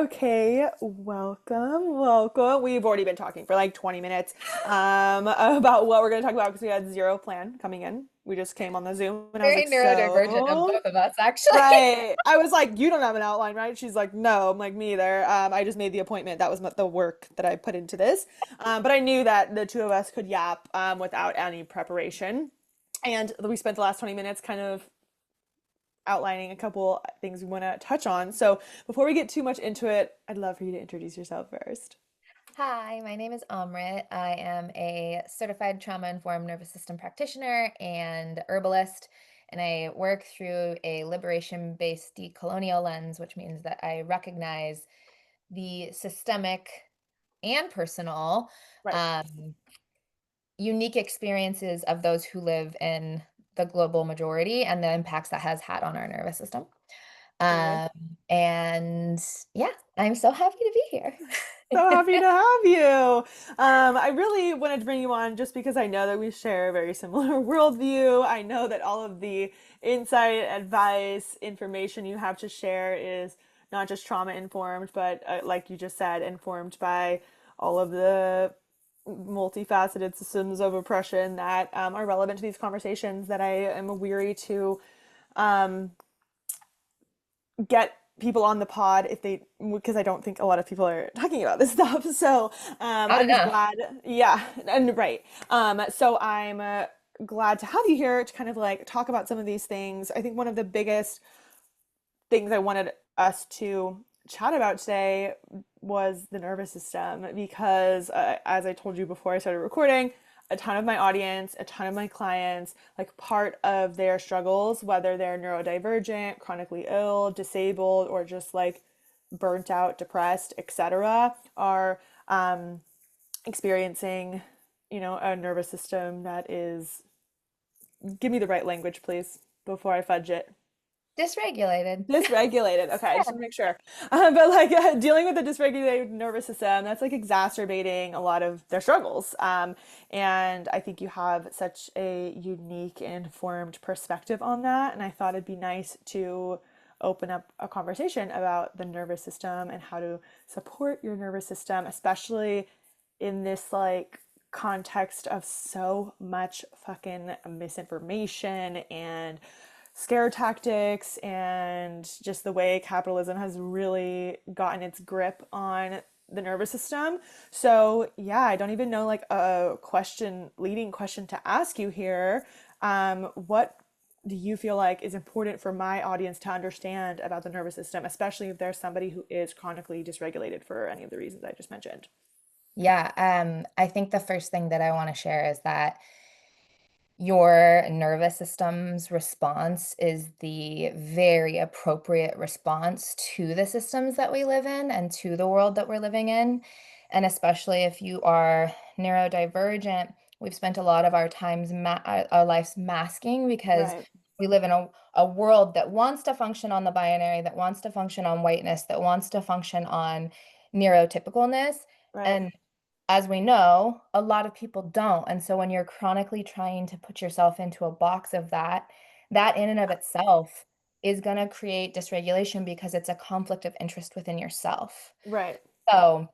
Okay, welcome. We've already been talking for like 20 minutes about what we're going to talk about because we had zero plan coming in. We just came on the Zoom and I was Very like, neurodivergent of so, both of us, actually. right. I was like, you don't have an outline, right? She's like, no. I'm like, me either. I just made the appointment. That was the work that I put into this. But I knew that the two of us could yap without any preparation. And we spent the last 20 minutes kind of outlining a couple things we want to touch on. So before we get too much into it, I'd love for you to introduce yourself first. Hi, my name is Amrit. I am a certified trauma-informed nervous system practitioner and herbalist, and I work through a liberation-based decolonial lens, which means that I recognize the systemic and personal Right. um, unique experiences of those who live in the global majority and the impacts that has had on our nervous system. Okay. Um, and yeah, I'm so happy to be here. So happy to have you. I really wanted to bring you on just because I know that we share a very similar worldview. I know that all of the insight, advice, information you have to share is not just trauma informed, but like you just said, informed by all of the multifaceted systems of oppression that are relevant to these conversations that I am weary to um, get people on the pod if they because I don't think a lot of people are talking about this stuff. So Oh, I'm just no. glad, yeah, and right. So I'm glad to have you here to kind of like talk about some of these things. I think one of the biggest things I wanted us to chat about today was the nervous system because, as I told you before I started recording, a ton of my audience, a ton of my clients, like part of their struggles, whether they're neurodivergent, chronically ill, disabled, or just like burnt out, depressed, etc., are experiencing, a nervous system that is, give me the right language, please, before I fudge it. Dysregulated. Dysregulated. Okay, I just want to make sure. But like dealing with a dysregulated nervous system, that's like exacerbating a lot of their struggles. And I think you have such a unique and informed perspective on that. And I thought it'd be nice to open up a conversation about the nervous system and how to support your nervous system, especially in this like context of so much fucking misinformation and scare tactics and just the way capitalism has really gotten its grip on the nervous system. So, yeah, I don't even know like a leading question to ask you here. What do you feel like is important for my audience to understand about the nervous system, especially if there's somebody who is chronically dysregulated for any of the reasons I just mentioned? Yeah, I think the first thing that I want to share is that your nervous system's response is the very appropriate response to the systems that we live in and to the world that we're living in. And especially if you are neurodivergent, we've spent a lot of our lives masking because Right, we live in a world that wants to function on the binary, that wants to function on whiteness, that wants to function on neurotypicalness. right. And as we know, a lot of people don't. And so when you're chronically trying to put yourself into a box of that, that in and of itself is going to create dysregulation because it's a conflict of interest within yourself. Right. So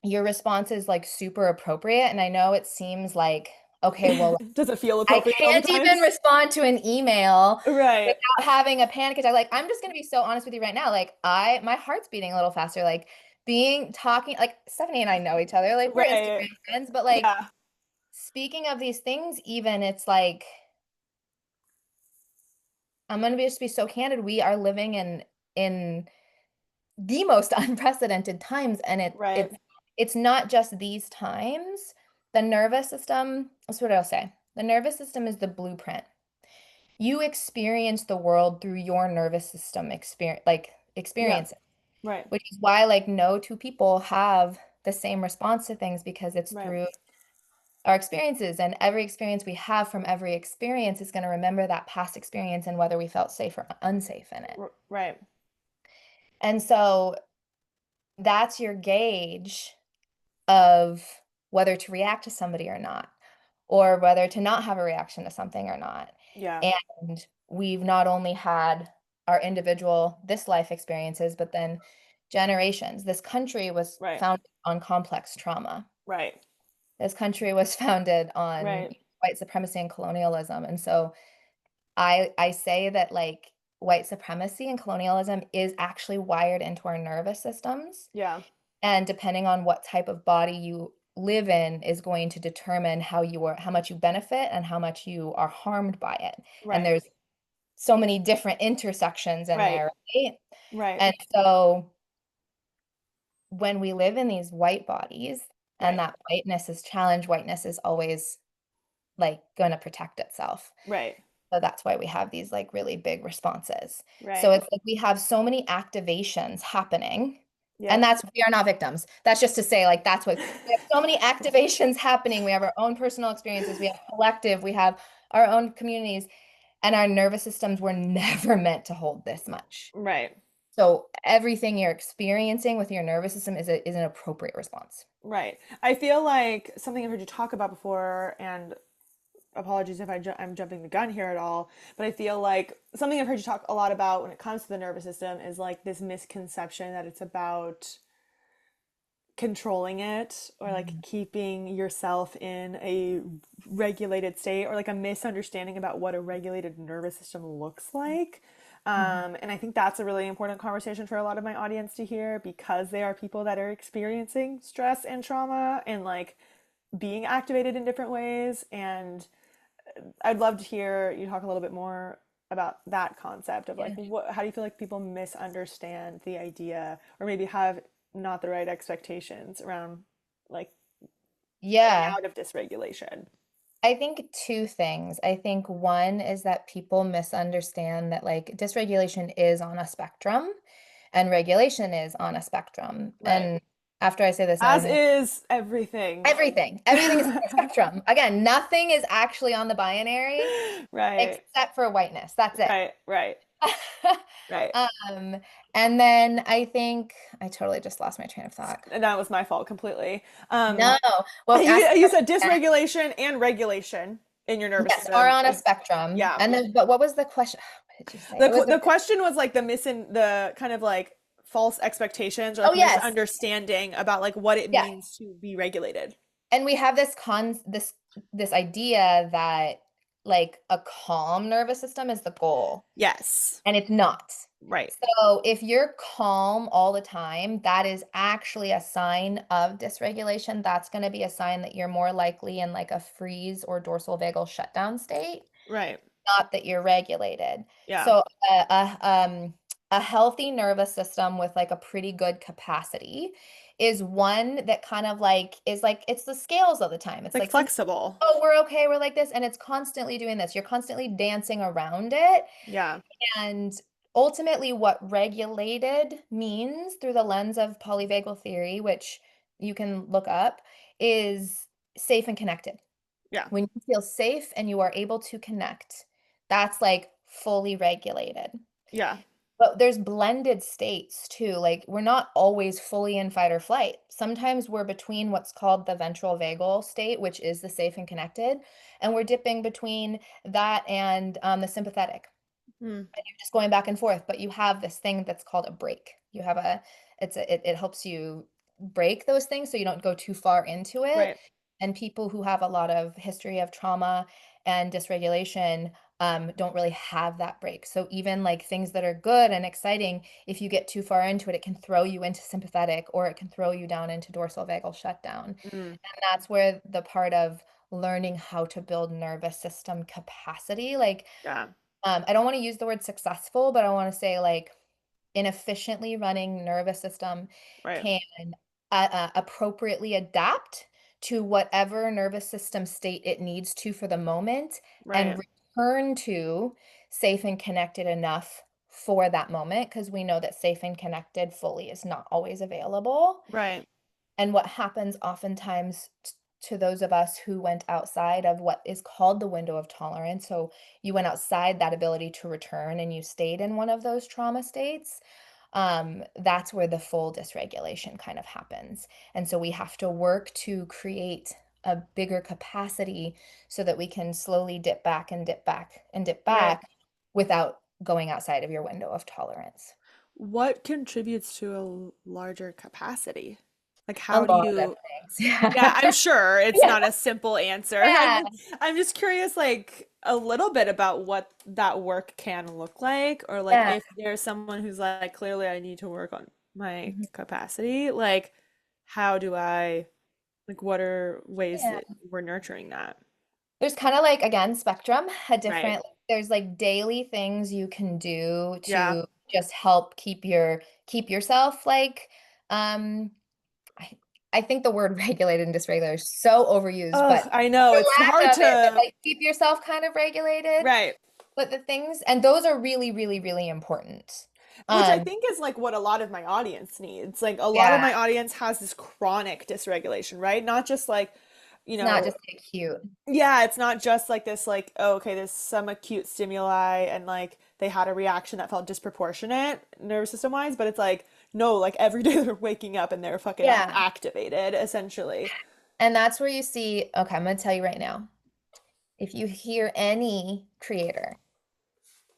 your response is like super appropriate. And I know it seems like, okay, well, Does it feel I appropriate all the can't even times? respond to an email Right. without having a panic attack. Like, I'm just gonna be so honest with you right now. Like, my heart's beating a little faster. Like, talking, like Stephanie and I know each other. Like, we're Right. Instagram friends, but like Yeah. speaking of these things, even it's like I'm gonna just be so candid. We are living in the most unprecedented times, and Right. it's not just these times. The nervous system, that's what I'll say. The nervous system is the blueprint. You experience the world through your nervous system Yeah. experience, Right. which is why like no two people have the same response to things because it's Right. through our experiences, and every experience we have from every experience is going to remember that past experience and whether we felt safe or unsafe in it. Right. And so that's your gauge of whether to react to somebody or not, or whether to not have a reaction to something or not. Yeah. And we've not only had our individual this life experiences, but then generations. This country was Right. founded on complex trauma. Right. This country was founded on Right. white supremacy and colonialism. And so I say that like white supremacy and colonialism is actually wired into our nervous systems. Yeah. And depending on what type of body you live in is going to determine how much you benefit and how much you are harmed by it. And Right. there's so many different intersections in Right. there, right? Right. And so when we live in these white bodies and Right. that whiteness is challenged, whiteness is always like going to protect itself. Right. So that's why we have these like really big responses. So Right. it's like we have so many activations happening, and Yep. that's we are not victims. That's just to say, like, that's what we have so many activations happening. We have our own personal experiences, we have collective, we have our own communities, and our nervous systems were never meant to hold this much. Right. So everything you're experiencing with your nervous system is an appropriate response. Right. I feel like something I've heard you talk about before, and apologies if I'm jumping the gun here at all, but I feel like something I've heard you talk a lot about when it comes to the nervous system is like this misconception that it's about controlling it or like Mhm. keeping yourself in a regulated state or like a misunderstanding about what a regulated nervous system looks like. Mhm. And I think that's a really important conversation for a lot of my audience to hear because they are people that are experiencing stress and trauma and like being activated in different ways. And I'd love to hear you talk a little bit more about that concept of like Yeah. how do you feel like people misunderstand the idea or maybe have not the right expectations around like getting Yeah. out of dysregulation. I think two things. I think one is that people misunderstand that like dysregulation is on a spectrum and regulation is on a spectrum. Right. And after I say this, I As mean is everything. everything is on a spectrum. Again, nothing is actually on the binary Right. except for whiteness. That's it. Right. Right. Right. Um, and then I think I totally just lost my train of thought. And that was my fault completely. No. Well, You, ask the you said question again. dysregulation and regulation in your nervous Yes, are system on a is spectrum. yeah. And then, but what was the question? What did you say? It was The question was like the kind of like false expectations or oh like yes, misunderstanding about like what it yeah. means to be regulated. And we have this idea that like a calm nervous system is the goal, Yes. and it's not. Right. So if you're calm all the time, that is actually a sign of dysregulation. That's going to be a sign that you're more likely in like a freeze or dorsal vagal shutdown state, Right. not that you're regulated. Yeah. So a healthy nervous system with like a pretty good capacity is one that kind of like is like it's the scales all the time. It's It's like like some flexible. oh, we're okay, we're like this, and it's constantly doing this. You're constantly dancing around it. Yeah. And ultimately, what regulated means through the lens of polyvagal theory, which you can look up, is safe and connected. Yeah. When you feel safe and you are able to connect, that's like fully regulated. Yeah. But there's blended states too. Like we're not always fully in fight or flight. Sometimes we're between what's called the ventral vagal state, which is the safe and connected, and we're dipping between that and the sympathetic. Mm. And you're just going back and forth, but you have this thing that's called a break. You have it helps you break those things so you don't go too far into it. Right. And people who have a lot of history of trauma and dysregulation don't really have that break. So even like things that are good and exciting, if you get too far into it, it can throw you into sympathetic or it can throw you down into dorsal vagal shutdown. Mm. And that's where the part of learning how to build nervous system capacity, like Yeah. I don't want to use the word successful, but I want to say like an efficiently running nervous system Right. can appropriately adapt to whatever nervous system state it needs to for the moment and Right. return to safe and connected enough for that moment because we know that safe and connected fully is not always available. Right. And what happens oftentimes to those of us who went outside of what is called the window of tolerance, so you went outside that ability to return and you stayed in one of those trauma states, that's where the full dysregulation kind of happens. And so we have to work to create a bigger capacity so that we can slowly dip back and dip back and dip Right. back without going outside of your window of tolerance. What contributes to a larger capacity? Like, A how do lot of different you, things. yeah, Yeah. I'm sure it's Yeah. not a simple answer. Yeah. I'm just curious, like, a little bit about what that work can look like, or like Yeah. if there's someone who's like, clearly I need to work on my Mhm. capacity, like, how do I, like, what are ways Yeah. that we're nurturing that? There's kind of like, again, spectrum, a Right. different, there's like daily things you can do Yeah. to just help keep yourself like, um, I, I think the word regulated and dysregulated is so overused, Oh, but I know. for It's hard lack of it, but to, like keep yourself kind of regulated. right. But the things, and those are really, really, really important. Which I Um, think is like what a lot of my audience needs. Like a lot of yeah, my audience has this chronic dysregulation, right? Not just like, you it's not know, just acute. yeah, it's not just like this, like, oh, okay, there's some acute stimuli and like they had a reaction that felt disproportionate nervous system wise, but it's like, no, like every day they're waking up and they're fucking Yeah. activated, essentially. And that's where you see, okay, I'm going to tell you right now. If you hear any creator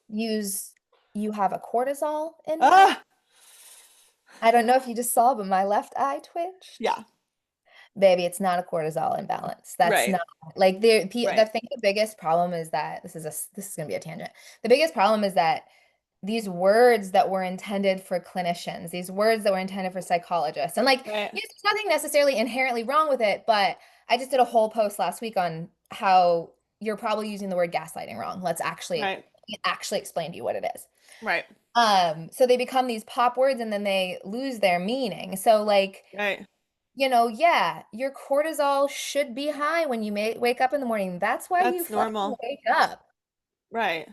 use, you have a cortisol imbalance. Ah, I don't know if you just saw, but my left eye twitched. yeah, Baby, it's not a cortisol imbalance. That's right, not like the right, thing. The biggest problem is that this is gonna be a tangent. The biggest problem is that these words that were intended for clinicians, these words that were intended for psychologists, and like, right, yes, there's nothing necessarily inherently wrong with it, but I just did a whole post last week on how you're probably using the word gaslighting wrong. right, Actually explain to you what it is. right, So they become these pop words and then they lose their meaning. So like, right. yeah, your cortisol should be high when you may wake up in the morning. That's why you That's fucking normal. wake up. Right.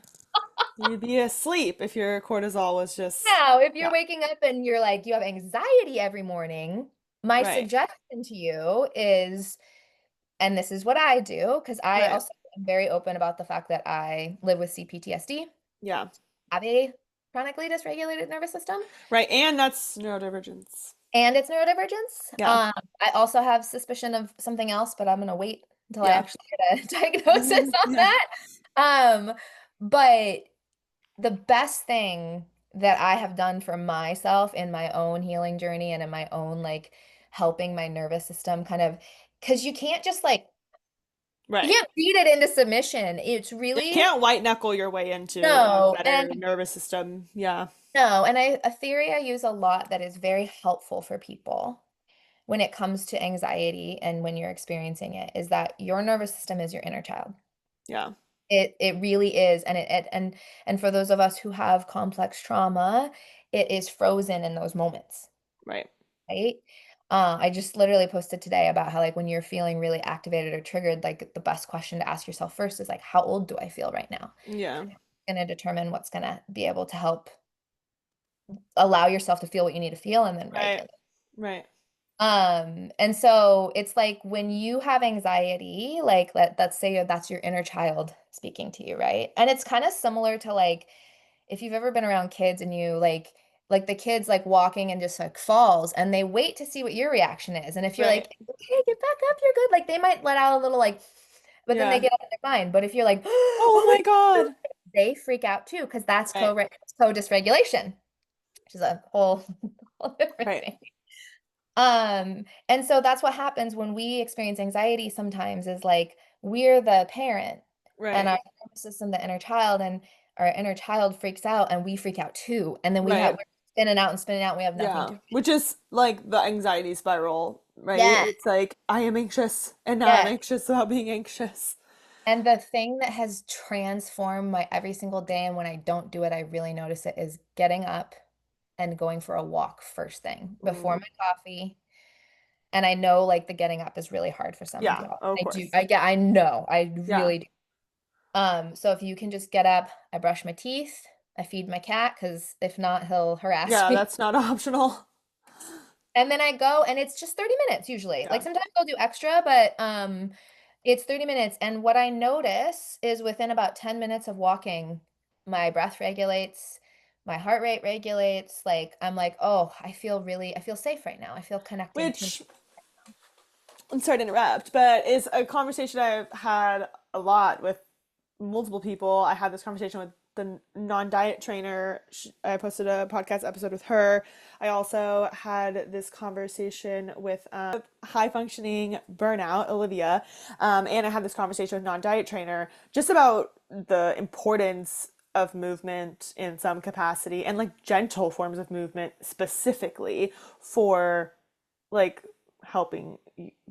You'd be asleep if your cortisol was just, Now, if you're yeah, waking up and you're like, you have anxiety every morning, my right, suggestion to you is, and this is what I do, because I right, also am very open about the fact that I live with CPTSD, yeah, have a chronically dysregulated nervous system, right. And that's neurodivergence. and it's neurodivergence. Yeah, I also have suspicion of something else, but I'm gonna wait until I yeah, actually get a diagnosis on yeah, that. But the best thing that I have done for myself in my own healing journey and in my own like helping my nervous system kind of, because you can't just like, you right. can't beat it into submission. It's You really can't white knuckle your way into a no. better And nervous system. Yeah, no. And a theory I use a lot that is very helpful for people when it comes to anxiety and when you're experiencing it is that your nervous system is your inner child. yeah, It really is, and and for those of us who have complex trauma, it is frozen in those moments, right. right? I just literally posted today about how like when you're feeling really activated or triggered, like the best question to ask yourself first is like, how old do I feel right now? Yeah, Gonna determine what's gonna be able to help allow yourself to feel what you need to feel and then right, regulate. right, And so it's like when you have anxiety, like let's say that's your inner child speaking to you, right? And it's kind of similar to like if you've ever been around kids and you like the kids like walking and just like falls and they wait to see what your reaction is. And if you're right. like, okay, get back up, you're good, like they might let out a little like, but then they Yeah. get out of their mind. But if you're like, Oh oh my my God, God. they freak out too, because that's Right, co-dysregulation, which is a whole, whole different right, thing. And so that's what happens when we experience anxiety sometimes is like we're the parent and right, our nervous system, the inner child, and our inner child freaks out and we freak out too. And then right. we're spinning out and spinning out. And we have nothing Yeah. to. Which is like the anxiety spiral, right? Yeah. It's like I am anxious and now I'm Yeah. anxious about being anxious. And the thing that has transformed my every single day, and when I don't do it, I really notice it, is getting up and going for a walk first thing before Ooh. my coffee. And I know like the getting up is really hard for some of Yeah, y'all. of course. I know, I Yeah. really do. So if you can just get up, I brush my teeth, I feed my cat because if not, he'll harass Yeah, me. that's not optional. And then I go and it's just 30 minutes usually. Yeah. Like sometimes I'll do extra, but it's 30 minutes. And what I notice is within about 10 minutes of walking, my breath regulates, my heart rate regulates. Like I'm like, oh, I feel safe right now. I feel connecting to Which, I'm sorry to interrupt, but is a conversation I've had a lot with multiple people. I had this conversation with the non-diet trainer. I posted a podcast episode with her. I also had this conversation with high functioning burnout, Olivia, and I had this conversation with non-diet trainer just about the importance of movement in some capacity and like gentle forms of movement specifically for like helping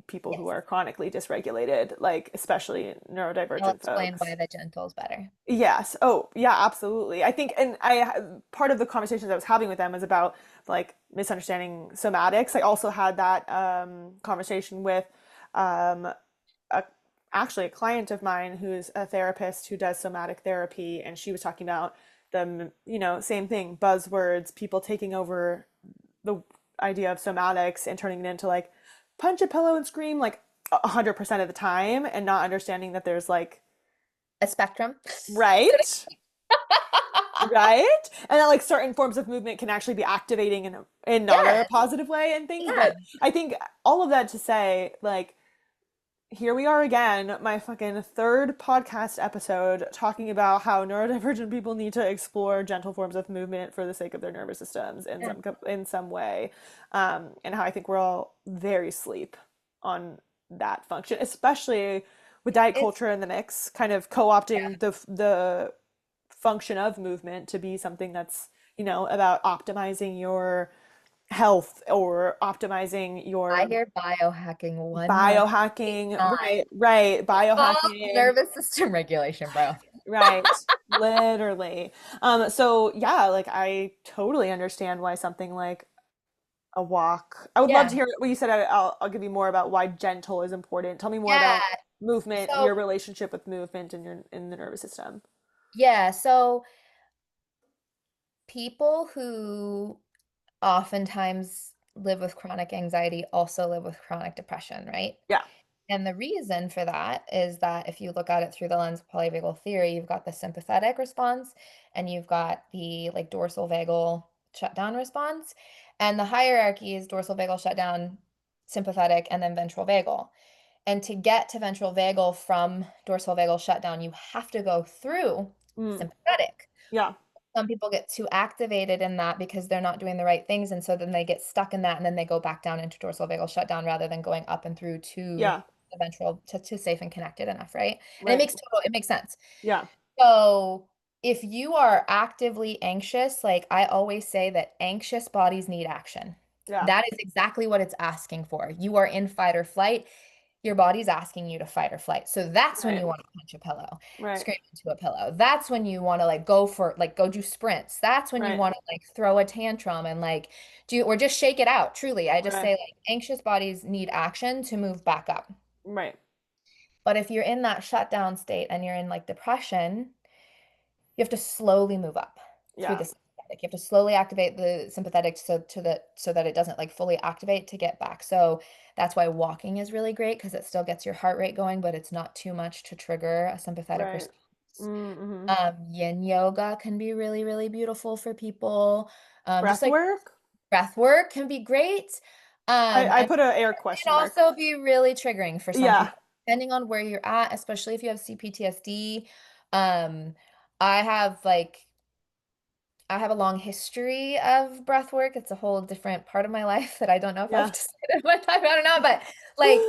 people who Yes. are chronically dysregulated, like especially I'll neurodivergent explain folks. why the gentle is better. Yes. Oh, yeah, absolutely. I think, and part of the conversations I was having with them was about like misunderstanding somatics. I also had that conversation with um, a, actually a client of mine who's a therapist who does somatic therapy, and she was talking about the, same thing, buzzwords, people taking over the idea of somatics and turning it into like punch a pillow and scream like 100% of the time and not understanding that there's like A spectrum. right, right, and that like certain forms of movement can actually be activating in not a Yes. positive way and things. Yeah. But I think all of that to say, like, here we are again, my fucking third podcast episode talking about how neurodivergent people need to explore gentle forms of movement for the sake of their nervous systems Yeah. in some way, and how I think we're all very sleep on that function, especially with diet It's culture in the mix, kind of co-opting the function of movement to be something that's about optimizing your health or optimizing I your hear biohacking 100 biohacking, right, times. right, Oh, biohacking, nervous system regulation, bro. right, literally. So yeah, like I totally understand why something like a walk. I would love to Yeah. hear what you said. I'll give you more about why gentle is important. Tell me more Yeah. about movement, So, your relationship with movement in the nervous system. yeah. So people who oftentimes live with chronic anxiety also live with chronic depression, right? Yeah. And the reason for that is that if you look at it through the lens of polyvagal theory, you've got the sympathetic response and you've got the like dorsal vagal shutdown response. And the hierarchy is dorsal vagal shutdown, sympathetic, and then ventral vagal. And to get to ventral vagal from dorsal vagal shutdown, you have to go through Mm, sympathetic. yeah. Some people get too activated in that because they're not doing the right things. And so then they get stuck in that and then they go back down into dorsal vagal shutdown rather than going up and through to Yeah. the ventral to safe and connected enough, right? And Right. it makes sense. Yeah. So if you are actively anxious, like I always say that anxious bodies need action. Yeah. That is exactly what it's asking for. You are in fight or flight. Your body's asking you to fight or flight. So that's when Right. you want to punch a pillow, Right. scream into a pillow. That's when you want to like go for like go do sprints. That's when you Right. want to like throw a tantrum and like do or just shake it out. Truly, I just say Right. like anxious bodies need action to move back up. Right. But if you're in that shutdown state and you're in like depression, you have to slowly move up through Yeah. the sympathetic. You have to slowly activate the sympathetic so that it doesn't like fully activate to get back. So that's why walking is really great because it still gets your heart rate going, but it's not too much to trigger a sympathetic Right. response. Mm-hmm. Yin yoga can be really, really beautiful for people. Just Breath like work? breath work can be great. I And put a air can question mark. also be really triggering for some Yeah. people, depending on where you're at, especially if you have CPTSD. Um, I have like I have a long history of breath work. It's a whole different part of my life that I don't know if I've Yeah. decided what time. I don't know, but like,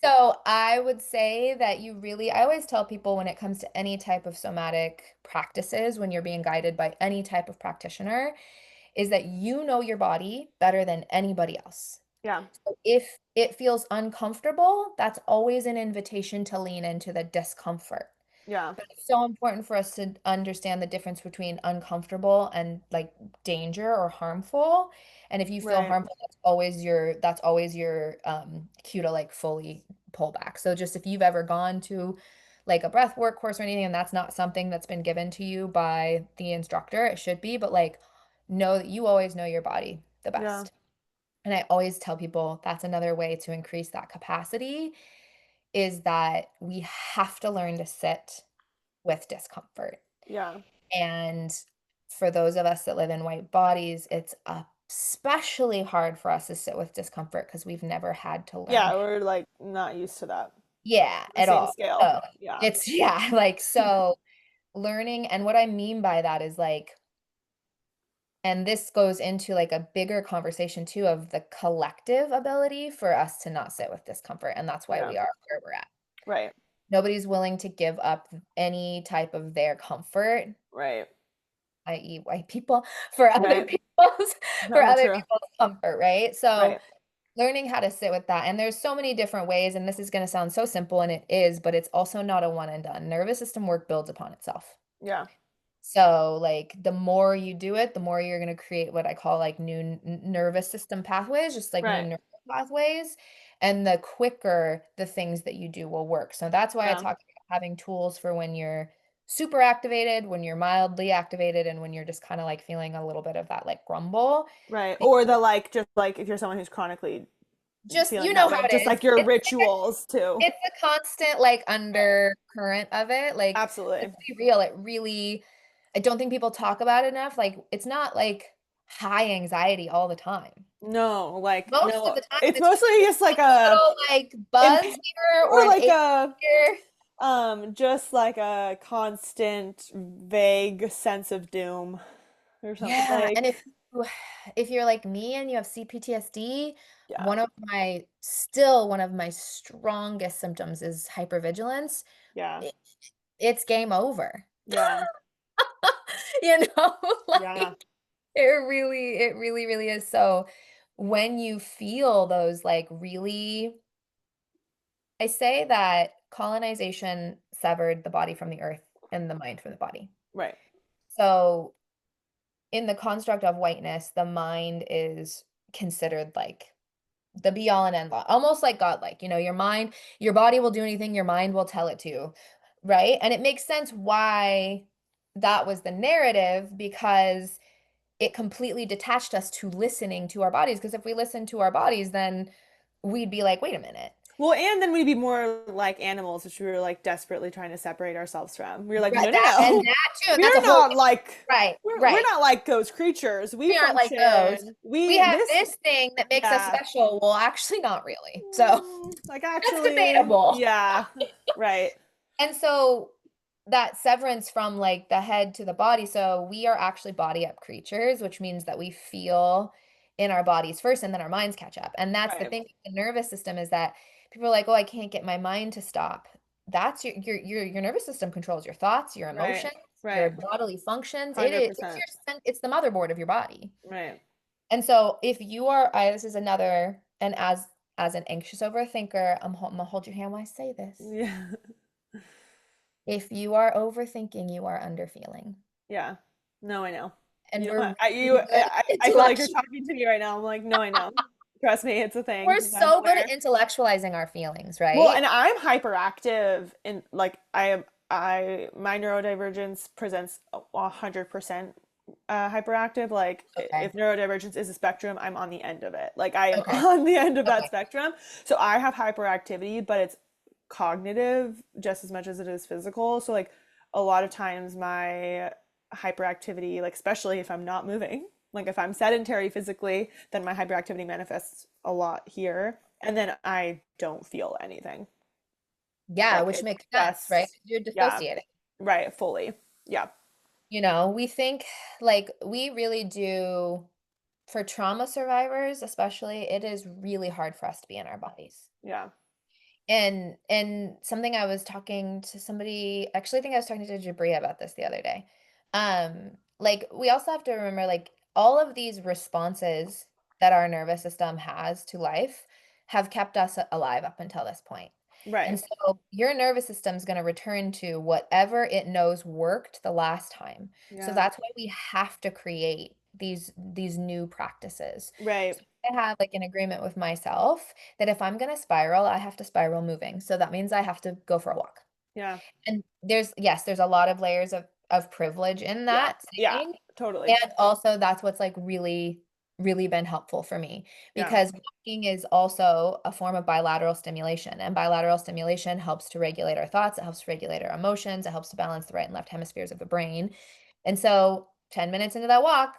so I would say that I always tell people when it comes to any type of somatic practices, when you're being guided by any type of practitioner, is that you know your body better than anybody else. Yeah. So if it feels uncomfortable, that's always an invitation to lean into the discomfort. Yeah. But it's so important for us to understand the difference between uncomfortable and like danger or harmful. And if you feel Right. harmful, that's always your cue to like fully pull back. So just if you've ever gone to like a breath work course or anything, and that's not something that's been given to you by the instructor, it should be, but like know that you always know your body the Yeah. best. And I always tell people that's another way to increase that capacity is that we have to learn to sit with discomfort. Yeah. And for those of us that live in white bodies, it's especially hard for us to sit with discomfort because we've never had to learn. Yeah. We're like not used to that. Yeah, The at same all. scale. So Yeah. it's, yeah, like, so learning, and what I mean by that is like, and this goes into like a bigger conversation too of the collective ability for us to not sit with discomfort. And that's why Yeah. we are where we're at. Right. Nobody's willing to give up any type of their comfort, Right. i.e. white people, for other Right. people's for No, other true. people's comfort, right? So Right. learning how to sit with that. And there's so many different ways, and this is going to sound so simple, and it is, but it's also not a one and done. Nervous system work builds upon itself. Yeah. So, like, the more you do it, the more you're going to create what I call like new nervous system pathways, just like new Right. neural pathways. And the quicker the things that you do will work. So that's why I Yeah. talk about having tools for when you're super activated, when you're mildly activated, and when you're just kind of like feeling a little bit of that like grumble. Right. Or the like, just like if you're someone who's chronically Just, you feeling know that how way, it just is. like your rituals too. It's a constant like Right. undercurrent of it. Like, to Absolutely. be real, it really, I don't think people talk about it enough. Like, it's not like high anxiety all the time. No, like Most of no, the time, it's it's mostly just like just a little like imp buzz here or or an like ache a here. just like a constant vague sense of doom or something Yeah, and like if you're like me and you have CPTSD, yeah. one of my strongest symptoms is hypervigilance. Yeah. It, it's game over. Yeah. You know, Yeah. like it really is. So when you feel those like really, I say that colonization severed the body from the earth and the mind from the body. Right. So in the construct of whiteness, the mind is considered like the be all and end all, almost like godlike. You know, your mind, your body will do anything your mind will tell it to, right? And it makes sense why that was the narrative, because it completely detached us to listening to our bodies. Because if we listened to our bodies, then we'd be like, wait a minute. Well, and then we'd be more like animals, which we were like desperately trying to separate ourselves from. We were like, Right, no, no, that and no. that too. And that's a We're whole not like right, we're right. not like those creatures. We We aren't like those. function. We We have this this thing that makes us yeah. special. Well, actually not really. So Like that's actually, debatable. yeah. Right. And so that severance from like the head to the body. So we are actually body up creatures, which means that we feel in our bodies first and then our minds catch up. And that's the Right. thing with the nervous system, is that people are like, "Oh, I can't get my mind to stop." That's your nervous system controls your thoughts, your Right. emotions, your Right. bodily functions. It's 100%. it's the motherboard of your body. Right. And so if you are, this is another, and as an anxious overthinker, I'm gonna hold your hand when I say this. Yeah. If you are overthinking, you are underfeeling. Yeah. No, I know. And You know we're what? really good at I feel like you're intellectual. talking to me right now. I'm like, no, I know. Trust me, it's a We're thing. I'm so good at aware. intellectualizing our feelings, Well, right? and I'm hyperactive in like I my neurodivergence presents 100% hyperactive. Like Okay. if neurodivergence is a spectrum, I'm on the end of it. Like I am Okay. on the end of that Okay. spectrum. So I have hyperactivity, but it's cognitive just as much as it is physical. So like a lot of times my hyperactivity, like especially if I'm not moving, like if I'm sedentary physically, then my hyperactivity manifests a lot here. And then I don't feel anything. Yeah, Like which it's makes sense, right? just, You're yeah, dissociating. right, fully. Yeah, You know, we think like we really do, for trauma survivors, especially, it is really hard for us to be in our bodies. yeah, And something I was talking to somebody, actually I think I was talking to Jabria about this the other day. Like we also have to remember like all of these responses that our nervous system has to life have kept us alive up until this point. And right. so your nervous system is going to return to whatever it knows worked the last time. So Yeah, that's why we have to create these new practices. right. So I have like an agreement with myself that if I'm going to spiral, I have to spiral moving. So that means I have to go for a walk. Yeah, And there's a lot of layers of privilege in yeah, that yeah, saying. totally. And also that's what's like really been helpful for me, Yeah, because walking is also a form of bilateral stimulation, and bilateral stimulation helps to regulate our thoughts, it helps to regulate our emotions, it helps to balance the right and left hemispheres of the brain. And so 10 minutes into that walk,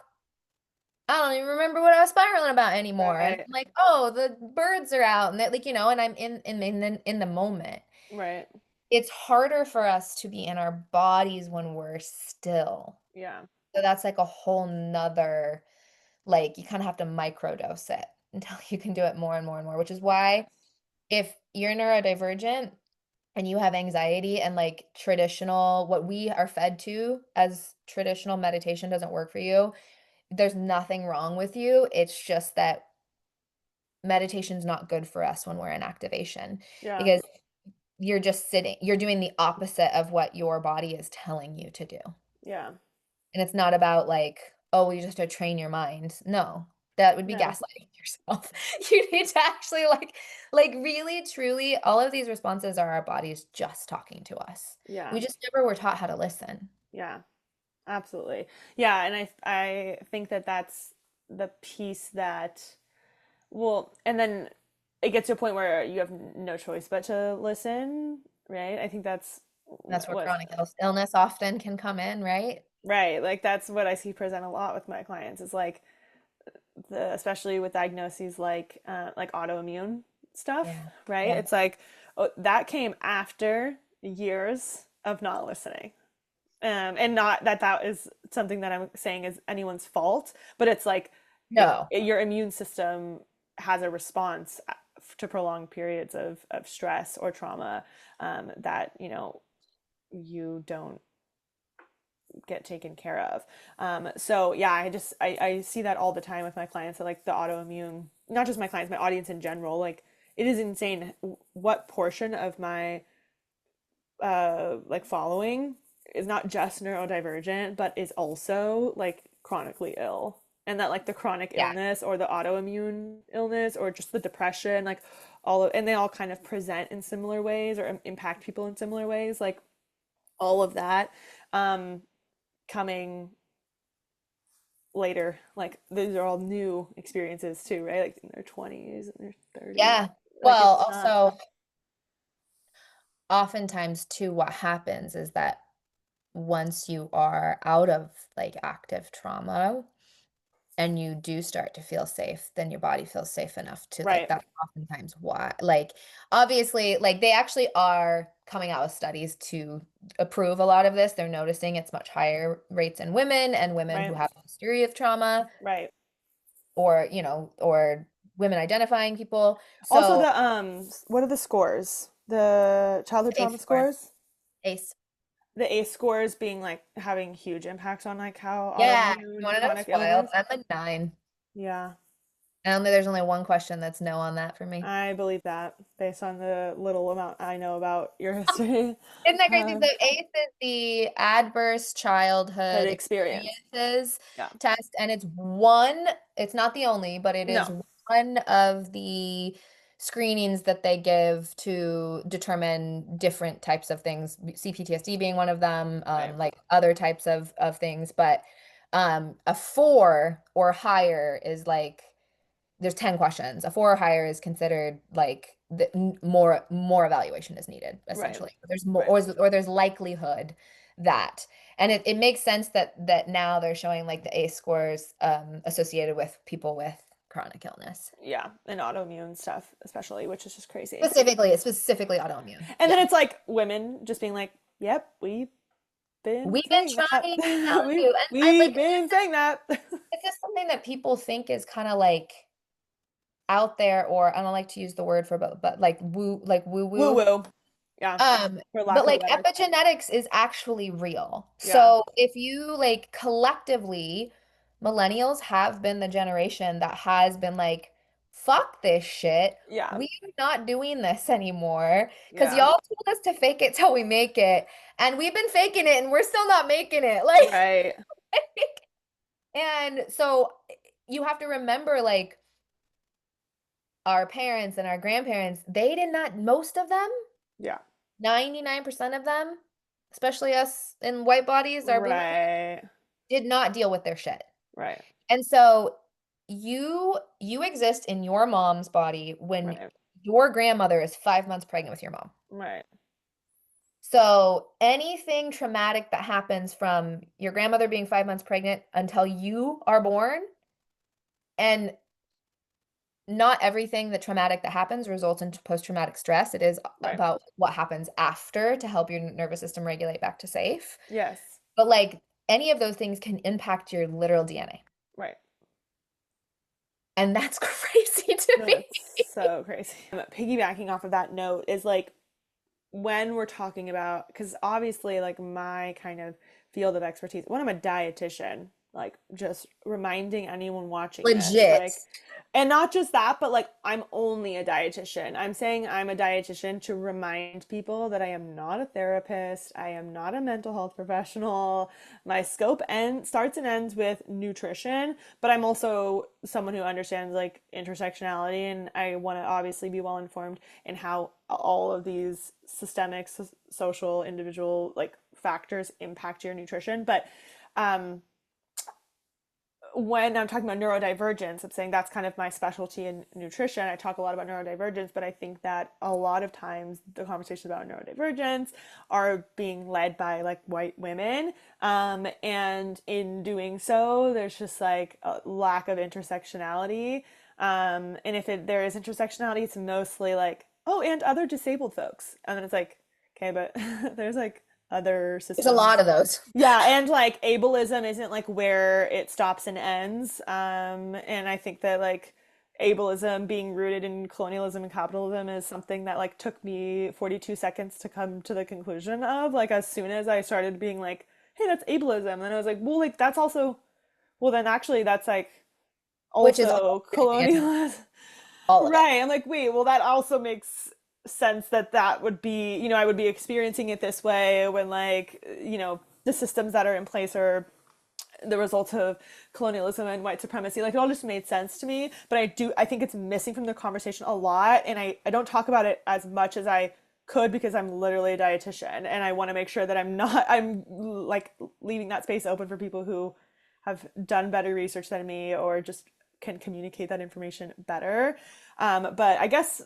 I don't even remember what I was spiraling about anymore. And right, I'm like, oh, the birds are out, and that, like, and I'm in the moment. right. it's harder for us to be in our bodies when we're still. Yeah. So that's like a whole nother, like you kind of have to microdose it until you can do it more and more and more, which is why if you're neurodivergent and you have anxiety and like traditional, what we are fed to as traditional meditation doesn't work for you, there's nothing wrong with you. It's just that meditation's not good for us when we're in activation Yeah. because you're just sitting, you're doing the opposite of what your body is telling you to do. Yeah. And it's not about like, oh, you just have to train your mind. No, that would be No. gaslighting yourself. You need to actually like really, truly, all of these responses are our bodies just talking to us. Yeah. We just never were taught how to listen. Yeah. Absolutely. Yeah, and I think that that's the piece that, well, and then it gets to a point where you have no choice but to listen, right? I think that's That's where what chronic illness often can come in, right? right, like that's what I see present a lot with my clients is like especially with diagnoses like autoimmune stuff, Yeah. right? Yeah. It's like oh, that came after years of not listening. And not that that is something that I'm saying is anyone's fault, but it's like No. your immune system has a response to prolonged periods of stress or trauma that you don't get taken care of. So yeah, I see that all the time with my clients. So like the autoimmune, not just my clients, my audience in general. Like it is insane what portion of my like following is not just neurodivergent, but is also like chronically ill. And that like the chronic Yeah. illness or the autoimmune illness or just the depression, like all of, and they all kind of present in similar ways or impact people in similar ways, like all of that um coming later. Like these are all new experiences too, right? Like in their 20s and their 30s. Yeah. Like Well, it's not also, oftentimes too, what happens is that once you are out of like active trauma and you do start to feel safe, then your body feels safe enough to like right, that's oftentimes why. Like obviously, like they actually are coming out with studies to approve a lot of this. They're noticing it's much higher rates in women and women who right, have a history of trauma right. or, or women identifying people. Also So the what are the scores? The childhood trauma ACE score, scores? ACE. The ACE scores being like having huge impacts on like how Yeah, you autoimmune want to know chronic what's wild? illness. I'm a 9. Yeah, And there's only one question that's no on that for me. I believe that based on the little amount I know about your history. Isn't that crazy? Um, The ACE is the Adverse that Childhood experience. Experiences Yeah. test, and it's not the only, but it is No. one of the screenings that they give to determine different types of things, CPTSD being one of them, Right. like other types of things. But a 4 or higher is like there's 10 questions. A 4 or higher is considered like more evaluation is needed, Right. essentially. There's more Right. or there's likelihood that. And it makes sense that now they're showing like the ACE scores associated with people with chronic illness. Yeah, and autoimmune stuff especially, which is just crazy. Specifically autoimmune. And then Yeah. it's like women just being like, "Yep, we've been We've been saying that. trying to tell you. And I We've like been saying that." it's just something that people think is kind of like out there, or I don't like to use the word for but like woo Woo woo. woo. Yeah, for lack But of a like better. epigenetics is actually real. Yeah. So if you like collectively, millennials have been the generation that has been like, fuck this shit. Yeah. We are not doing this anymore because Yeah. y'all told us to fake it till we make it. And we've been faking it and we're still not making it. Like, Right. and so you have to remember like our parents and our grandparents, they did not, most of them, Yeah. 99% of them, especially us in white bodies, our blue, Right. did not deal with their shit. Right. And so you exist in your mom's body when Right. your grandmother is 5 months pregnant with your mom. Right. So anything traumatic that happens from your grandmother being 5 months pregnant until you are born, and not everything the traumatic that happens results in post-traumatic stress. It is Right. about what happens after to help your nervous system regulate back to safe. Yes. But like any of those things can impact your literal DNA. Right. And that's crazy to me. That's so crazy. Piggybacking off of that note is like when we're talking about, because obviously, like my kind of field of expertise, when I'm a dietitian, like just reminding anyone watching this, Legit. like, and not just that, but like I'm only a dietitian. I'm saying I'm a dietitian to remind people that I am not a therapist. I am not a mental health professional. My scope starts and ends with nutrition, but I'm also someone who understands like intersectionality, and I want to obviously be well informed in how all of these systemic, social, individual like factors impact your nutrition. But um, when I'm talking about neurodivergence, I'm saying that's kind of my specialty in nutrition. I talk a lot about neurodivergence, but I think that a lot of times the conversations about neurodivergence are being led by like white women. And in doing so, there's just like a lack of intersectionality. And if there is intersectionality, it's mostly like, oh, and other disabled folks. And then it's like, okay, but there's like other There's a lot systems. of those. Yeah, and like ableism isn't like where it stops and ends. And I think that like ableism being rooted in colonialism and capitalism is something that like took me 42 seconds to come to the conclusion of. Like as soon as I started being like, hey, that's ableism, then I was like, well, like that's also, well, then actually that's like Which is also all colonialism. all of it. Right. I'm like, wait, well, that also makes sense that that would be, I would be experiencing it this way when, like, the systems that are in place are the result of colonialism and white supremacy. Like, it all just made sense to me. But I think it's missing from the conversation a lot. And I don't talk about it as much as I could because I'm literally a dietitian and I want to make sure that I'm like leaving that space open for people who have done better research than me or just can communicate that information better. But I guess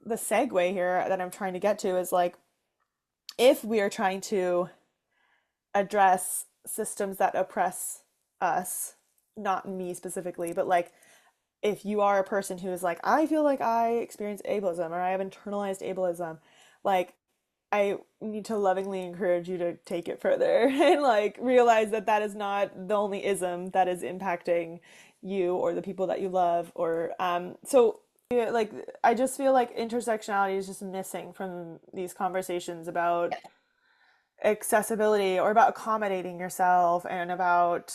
the segue here that I'm trying to get to is like if we are trying to address systems that oppress us, not me specifically, but like if you are a person who is like, I feel like I experience ableism or I have internalized ableism, like I need to lovingly encourage you to take it further and like realize that that is not the only ism that is impacting you or the people that you love or so yeah, like I just feel like intersectionality is just missing from these conversations about accessibility or about accommodating yourself and about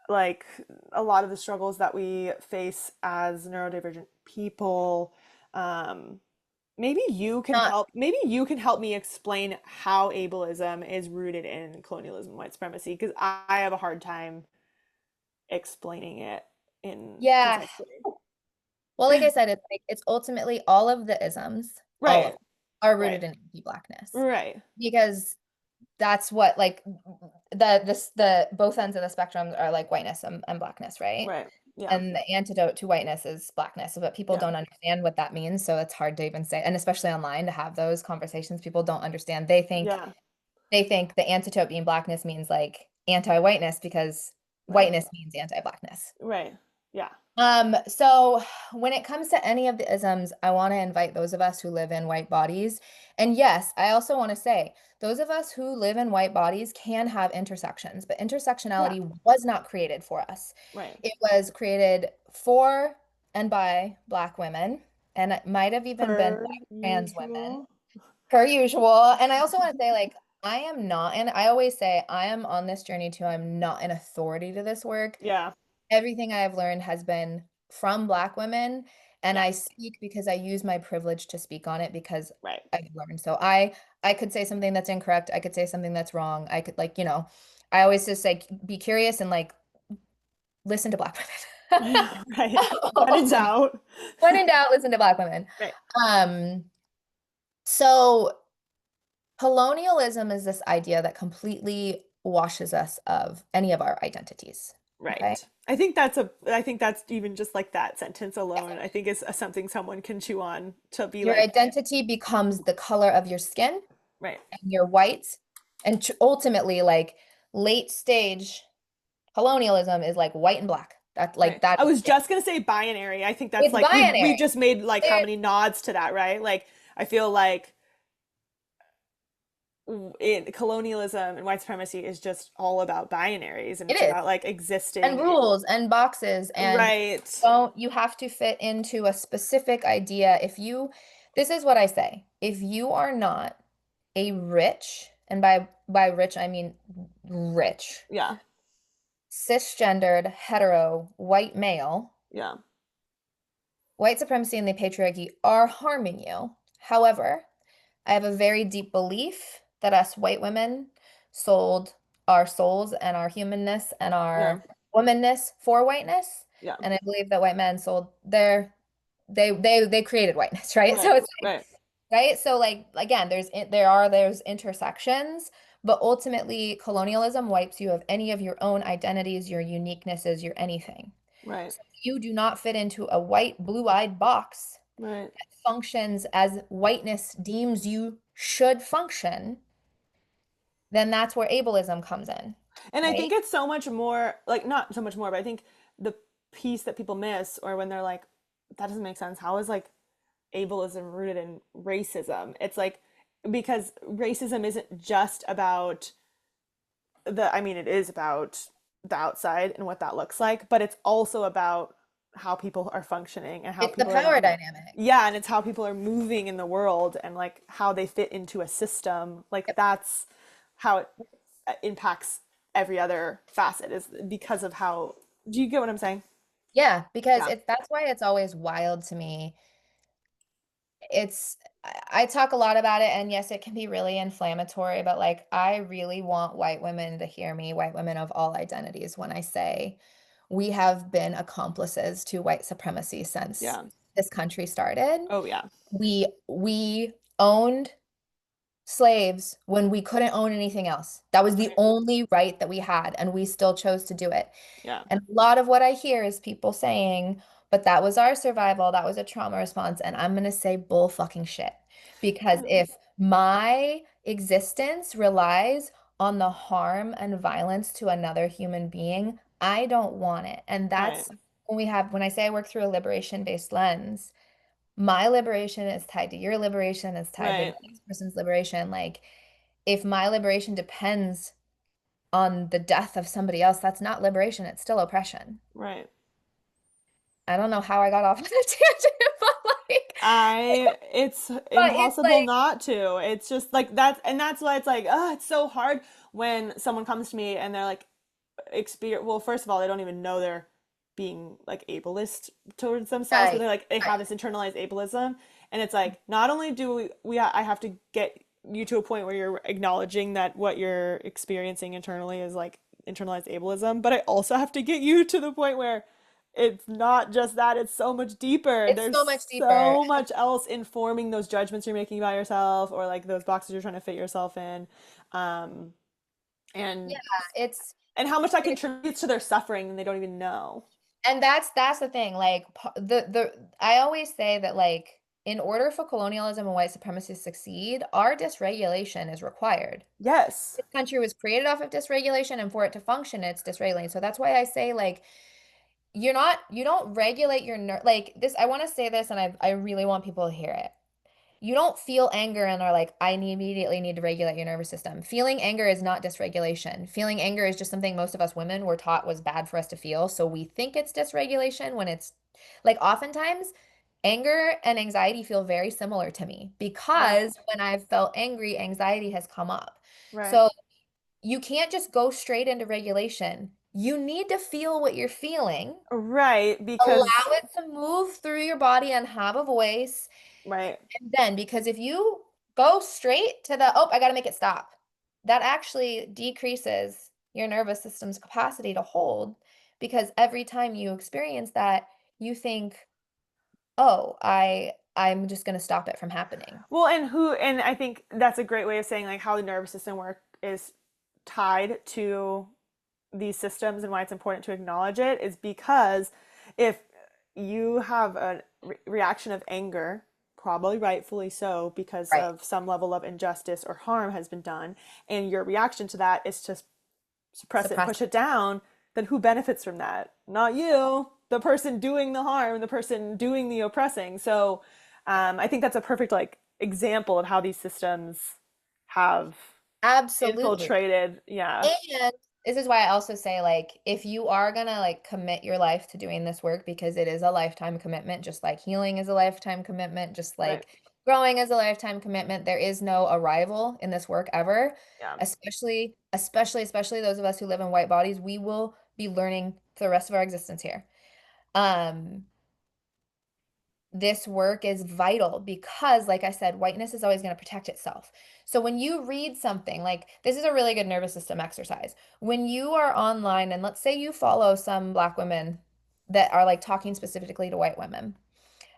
like a lot of the struggles that we face as neurodivergent people. um Not maybe you can help me explain how ableism is rooted in colonialism and white supremacy because I have a hard time explaining it in yeah. concisely. Well, like I said, it's ultimately all of the isms, all of Right. them, are Right. rooted in anti-blackness. Right. Because that's what like the both ends of the spectrum are like whiteness and blackness, right? Right. Yeah. And the antidote to whiteness is blackness. But people Yeah. don't understand what that means. So it's hard to even say, and especially online to have those conversations, people don't understand. Yeah. They think the antidote being blackness means like anti-whiteness because Right. whiteness means anti-blackness. Right. Yeah. So when it comes to any of the isms, I want to invite those of us who live in white bodies. And yes, I also want to say those of us who live in white bodies can have intersections, but Yeah. intersectionality was not created for us. Right. It was created for and by Black women, and it might have even been Per by trans women, usual. per usual. And I also want to say, like, I am not, and I always say I am on this journey too. I'm not an authority to this work. Yeah. Everything I have learned has been from Black women, and Yeah. I speak because I use my privilege to speak on it because Right. I've learned. So I could say something that's incorrect. I could say something that's wrong. I could like, I always just say be curious and like listen to Black women. Right. When in Ultimately, doubt. when in doubt, listen to Black women. Right. Um, so colonialism is this idea that completely washes us of any of our identities. Okay. Right. I think that's even just like that sentence alone, I think is something someone can chew on to be Your like, identity becomes the color of your skin right. and your white. And ultimately, like late stage colonialism is like white and black. That Right. like that I is was it. just gonna say binary. I think that's It's like we've binary. just made like how There, many nods to that, right? Like I feel like colonialism and white supremacy is just all about binaries and it it's about is. like And existing. rules and boxes and Right. don't you have to fit into a specific idea. If you, this is what I say. If you are not a rich, and by rich I mean rich, Yeah. cisgendered, hetero, white male, Yeah. white supremacy and the patriarchy are harming you. However, I have a very deep belief that us white women sold our souls and our humanness and Yeah. our womanness for whiteness. Yeah. And I believe that white men sold their they created whiteness, right? So Right. it's like, Right. right? So like again, there's intersections, but ultimately colonialism wipes you of any of your own identities, your uniquenesses, your anything. Right. So if you do not fit into a white, blue-eyed box Right. functions as whiteness deems you should function, then that's where ableism comes in, And I right? think it's so much more like not so much more, but I think the piece that people miss or when they're like, that doesn't make sense. How is like ableism rooted in racism? It's like because racism isn't just about I mean, it is about the outside and what that looks like, but it's also about how people are functioning and how It's the people are power dynamic. yeah, and it's how people are moving in the world and like how they fit into a system. Like Yep. that's how it impacts every other facet is because of how do you get what I'm saying? Yeah, because Yeah. that's why it's always wild to me. It's I talk a lot about it, and yes, it can be really inflammatory, but like I really want white women to hear me, white women of all identities, when I say we have been accomplices to white supremacy since Yeah. this country started. Oh yeah. We owned slaves when we couldn't own anything else. That was the Right. only right that we had, and we still chose to do it. Yeah. And a lot of what I hear is people saying, but that was our survival, that was a trauma response. And I'm going to say bull fucking shit. Because if my existence relies on the harm and violence to another human being, I don't want it. And Right. that's when I say I work through a liberation-based lens, my liberation is tied to your liberation, is tied to the Right. next person's liberation. Like, if my liberation depends on the death of somebody else, that's not liberation, it's still oppression. Right. I don't know how I got off on a tangent, but It's but it's impossible like, not to. It's just like that's why it's like, oh, it's so hard when someone comes to me and they're like, experience. Well, first of all, they don't even know they're being like ableist towards themselves, but right, they're like they have right. this internalized ableism, and it's like not only do I have to get you to a point where you're acknowledging that what you're experiencing internally is like internalized ableism, but I also have to get you to the point where it's not just that, it's so much deeper. It's There's so much deeper. so much else informing those judgments you're making about yourself or like those boxes you're trying to fit yourself in. Um, Yeah, and it's how much that it, contributes to their suffering and they don't even know. and that's the thing. Like the I always say that like in order for colonialism and white supremacy to succeed, our dysregulation is required. Yes. This country was created off of dysregulation, and for it to function, it's dysregulating. So that's why I say like you don't regulate your nerve like this. I want to say this, and I really want people to hear it. You don't feel anger and are like, immediately need to regulate your nervous system. Feeling anger is not dysregulation. Feeling anger is just something most of us women were taught was bad for us to feel. So we think it's dysregulation when it's like oftentimes anger and anxiety feel very similar to me Yeah. because when I've felt angry, anxiety has come up. Right. So you can't just go straight into regulation. You need to feel what you're feeling, Right. allow Because, it to move through your body and have a voice. right. And then, because if you go straight to the, oh, I got to make it stop, that actually decreases your nervous system's capacity to hold because every time you experience that, you think, oh, I'm just going to stop it from happening. Well, and I think that's a great way of saying like how the nervous system work is tied to these systems and why it's important to acknowledge it is because if you have a reaction of anger, probably rightfully so, because Right. of some level of injustice or harm has been done, and your reaction to that is to suppress it and Suppress push it. it down, then who benefits from that? Not you, the person doing the harm, the person doing the oppressing. So I think that's a perfect like example of how these systems have Absolutely. infiltrated. Yeah, And this is why I also say, like, if you are gonna like commit your life to doing this work, because it is a lifetime commitment, just like healing is a lifetime commitment, just right. like growing is a lifetime commitment, there is no arrival in this work ever. Yeah, Especially those of us who live in white bodies, we will be learning for the rest of our existence here. Um, this work is vital because, like I said, whiteness is always going to protect itself. So when you read something, like this is a really good nervous system exercise. When you are online, and let's say you follow some Black women that are like talking specifically to white women,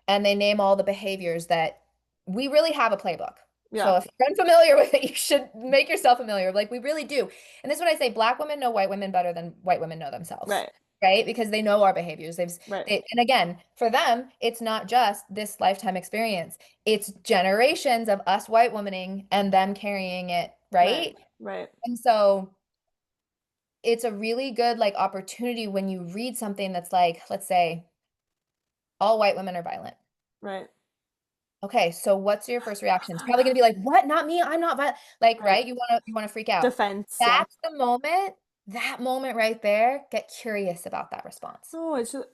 and they name all the behaviors that we really have a playbook. yeah, So if you're unfamiliar with it, you should make yourself familiar. Like we really do. And this is what I say, Black women know white women better than white women know themselves, right, right? Because they know our behaviors. right, And again, for them, it's not just this lifetime experience. It's generations of us white womaning and them carrying it, right, right? right, And so it's a really good like opportunity when you read something that's like, let's say, all white women are violent. right, Okay, so what's your first reaction? It's probably gonna be like, "What? Not me. I'm not violent." Like, right. right? You wanna freak out. Defense, yeah. That's the moment, that moment right there, get curious about that response. No, it's just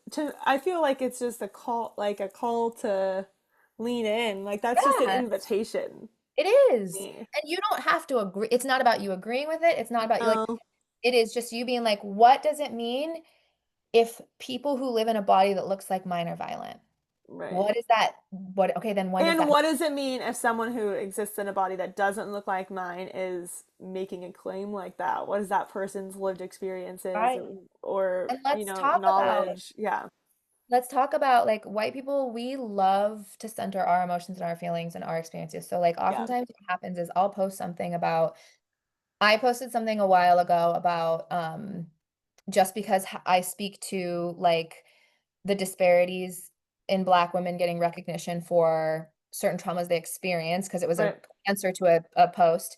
I feel like it's just a call to lean in. Like that's just an Yeah, invitation it to is. me. And you don't have to agree. It's not about you agreeing with it. It's not about you like No, it is just you being like, what does it mean if people who live in a body that looks like mine are violent? right. What is that? What okay, then when does And that what does it mean if someone who exists in a body that doesn't look like mine is making a claim like that? What is that person's lived experiences right? or And let's talk about knowledge? Yeah, like white people, we love to center our emotions and our feelings and our experiences. So like yeah, oftentimes what happens is I'll post something about I posted something a while ago about just because I speak to like the disparities in Black women getting recognition for certain traumas they experience because it was an right, answer to a post,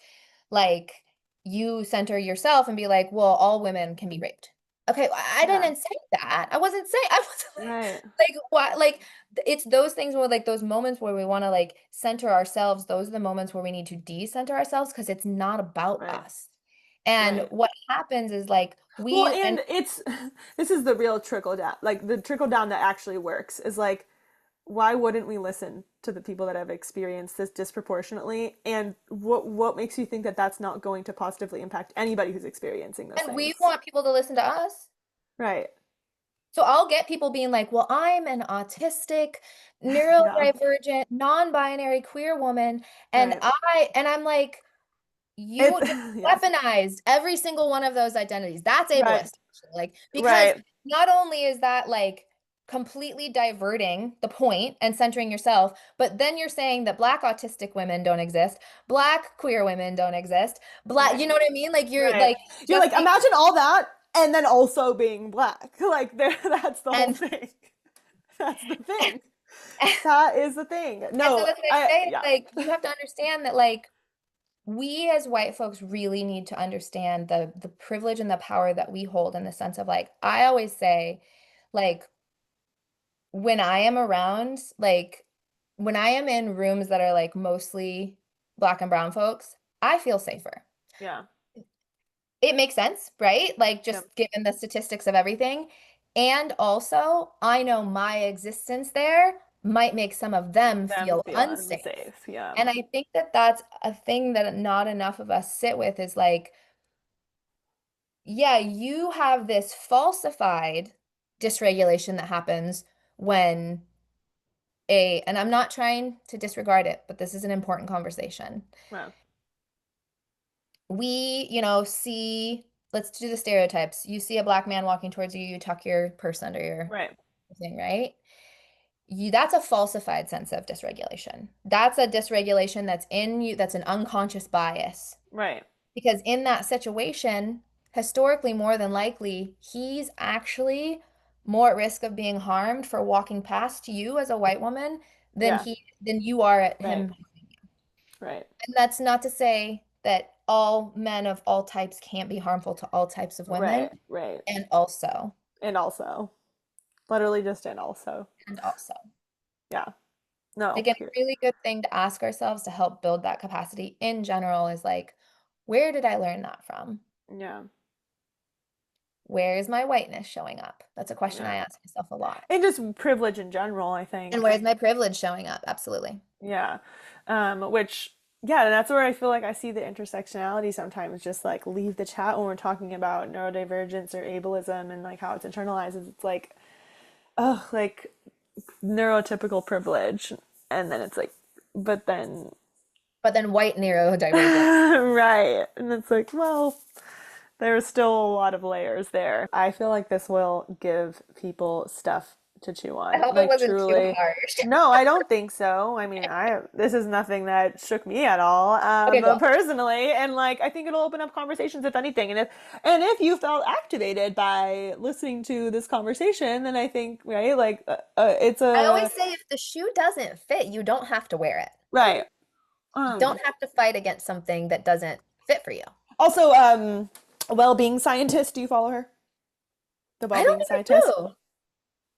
like you center yourself and be like, well, all women can be raped. Okay, I yeah, didn't say that. I wasn't saying I wasn't right, like why like it's those things where like those moments where we want to like center ourselves, those are the moments where we need to decenter ourselves because it's not about right, us. And right. what happens is like Well, we and and it's this is the real trickle down, like the trickle down that actually works is like why wouldn't we listen to the people that have experienced this disproportionately? And what makes you think that that's not going to positively impact anybody who's experiencing those and we things? want people to listen to us. Right. So I'll get people being like, well, I'm an autistic, Yeah. neurodivergent, non-binary queer woman, and Right. I'm like, you It's just yes. weaponized every single one of those identities. That's Right. ableist, actually. Like, because Right. not only is that like completely diverting the point and centering yourself, but then you're saying that Black autistic women don't exist, Black queer women don't exist, Black, you Right. know what I mean? Like, you're Right. like, You're just like because, imagine all that and then also being black. Like there that's the whole and, thing. That's the thing. That is the thing. and so No, that's what I I say. It's yeah. like, you have to understand that, like, we as white folks really need to understand the privilege and the power that we hold in the sense of like I always say like when I am around like when I am in rooms that are like mostly Black and brown folks, I feel safer. Yeah. It makes sense, right? Like Yep. just given the statistics of everything. And also, I know my existence there might make some of them Them feel feel unsafe. unsafe. Yeah. And I think that that's a thing that not enough of us sit with is like yeah, you have this falsified dysregulation that happens when and I'm not trying to disregard it, but this is an important conversation. Wow. See, let's do the stereotypes. You see a Black man walking towards you, you tuck your purse under your Right. thing, right? That's a falsified sense of dysregulation. That's a dysregulation that's in you, that's an unconscious bias. Right. Because in that situation, historically, more than likely, he's actually more at risk of being harmed for walking past you as a white woman Yeah. than you are at Right. him. Right. And that's not to say that all men of all types can't be harmful to all types of women. Right, right. And also, And also, literally just and also. and also. Yeah. No, Like a period. really good thing to ask ourselves to help build that capacity in general is like, where did I learn that from? Yeah. Where is my whiteness showing up? That's a question Yeah. I ask myself a lot. And just privilege in general, I And think. where is my privilege showing up? Absolutely. Yeah. Which, yeah, that's where I feel like I see the intersectionality sometimes, just like leave the chat when we're talking about neurodivergence or ableism and like how it's internalized. It's like, oh, like neurotypical privilege. And then it's like, but then, But then white neurodivergence. right. And it's like, well, there's still a lot of layers there. I feel like this will give people stuff to chew I on. hope it Like wasn't too truly. harsh. No, I don't think so. I mean, I this is nothing that shook me at all, Okay, cool. personally, and like I think it'll open up conversations if anything. And if you felt activated by listening to this conversation, then I think right, like it's I a always say if the shoe doesn't fit, you don't have to wear it. right. You don't have to fight against something that doesn't fit for you. Also, a well-being scientist. Do you follow her? The I don't well-being think I scientist. do.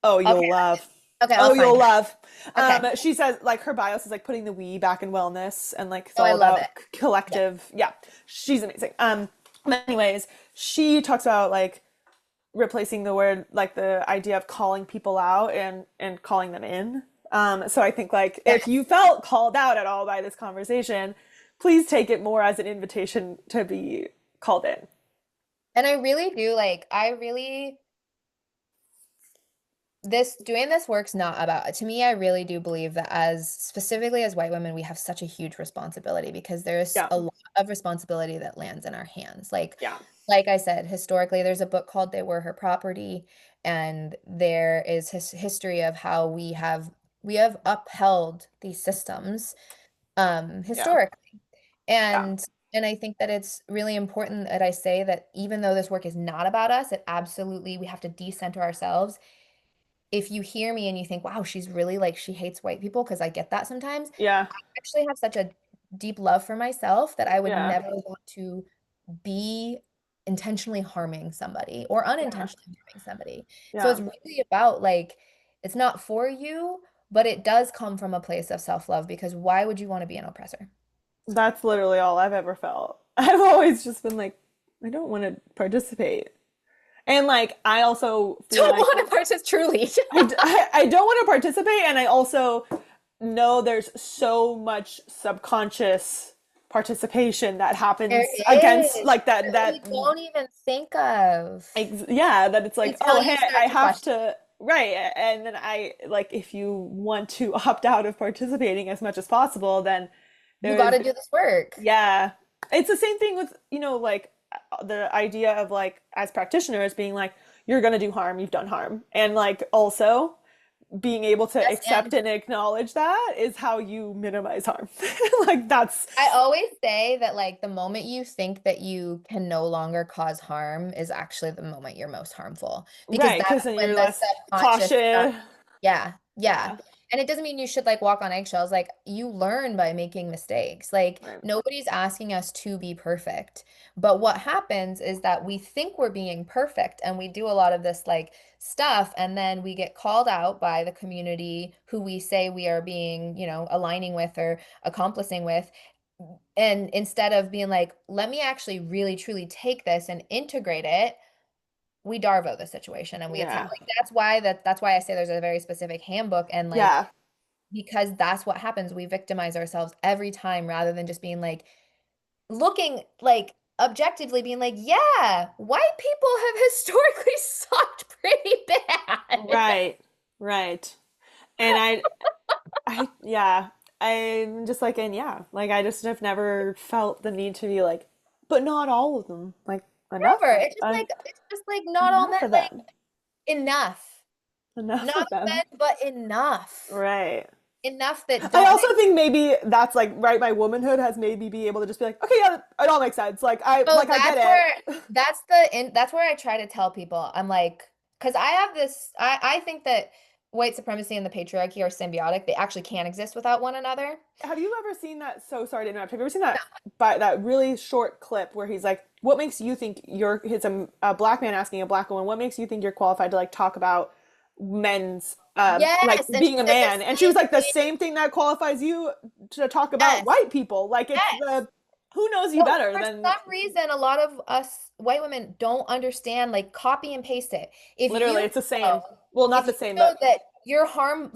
Oh, Okay, you'll love. okay, I'll Oh, find you'll her. love. Okay. She says like her bios is like putting the we back in wellness and like it's Oh, I all love about it. Yeah. collective. Yeah, she's amazing. But anyways, she talks about like replacing the word like the idea of calling people out and calling them in. So I think like if you Yes. felt called out at all by this conversation, please take it more as an invitation to be called in. And I really do like, I really this doing this work's not about to me. I really do believe that as specifically as white women we have such a huge responsibility because there's Yeah, a lot of responsibility that lands in our hands, yeah, like I said, historically there's a book called They Were Her Property, and there is history of how we have upheld these systems yeah, historically. yeah, And I think that it's really important that I say that even though this work is not about us, it absolutely we have to decenter ourselves. If you hear me and you think, wow, she's really like she hates white people, because I get that sometimes, yeah, I actually have such a deep love for myself that I would yeah, never want to be intentionally harming somebody or yeah, unintentionally harming somebody. So yeah. it's really about like it's not for you, but it does come from a place of self-love, because why would you want to be an oppressor? That's literally all I've ever felt. I've always just been like, I don't want to participate. And like, I also feel Don't like want to participate truly. I don't want to participate. And I also know there's so much subconscious participation that There happens against is like that, that we don't even think of yeah, that it's like, until oh, you hey, I start to have question. to, right. And then I like, if you want to opt out of participating as much as possible, then You there got is to do this work. yeah. It's the same thing with, like the idea of like as practitioners being like, you're gonna do harm, you've done harm. And like also being able to Yes, accept and and acknowledge that is how you minimize harm. Like that's I always say that like the moment you think that you can no longer cause harm is actually the moment you're most harmful, because right, that's because then when you're the less subconscious cautious. yeah, yeah. Yeah. And it doesn't mean you should like walk on eggshells. Like you learn by making mistakes. Like Right. nobody's asking us to be perfect. But what happens is that we think we're being perfect and we do a lot of this like stuff, and then we get called out by the community who we say we are being, aligning with or accomplishing with. And instead of being like, let me actually really truly take this and integrate it, we Darvo the situation and we attack. Yeah. Like that's why I say there's a very specific handbook, and like Yeah. because that's what happens. We victimize ourselves every time rather than just being like looking like objectively being like, yeah, white people have historically sucked pretty bad. Right. Right. And yeah, I'm just like, and yeah, like I just have never felt the need to be like, but not all of them. Like Never. enough, It's just like not all men, enough of like them, enough. enough Not of all them. men, but enough. Right. Enough that I don't also make. think maybe that's like right. My womanhood has made me be able to just be like, okay, yeah, it all makes sense. So I get that's where I try to tell people. I'm like, because I have this, I think that white supremacy and the patriarchy are symbiotic. They actually can exist without one another. Have you ever seen that? So sorry to interrupt. Have you ever seen that really short clip where he's like, "What makes you think you're?" It's a black man asking a black woman, "What makes you think you're qualified to like talk about men's like Yes, and she being a said the man?" And she was same like, "The thing. same thing that qualifies you to talk about Yes, white people. Like it's yes. the who knows you But better for than some reason, a lot of us white women don't understand, like copy and paste it. literally it's the Know, same. Well, not if the you same, know but that your harm,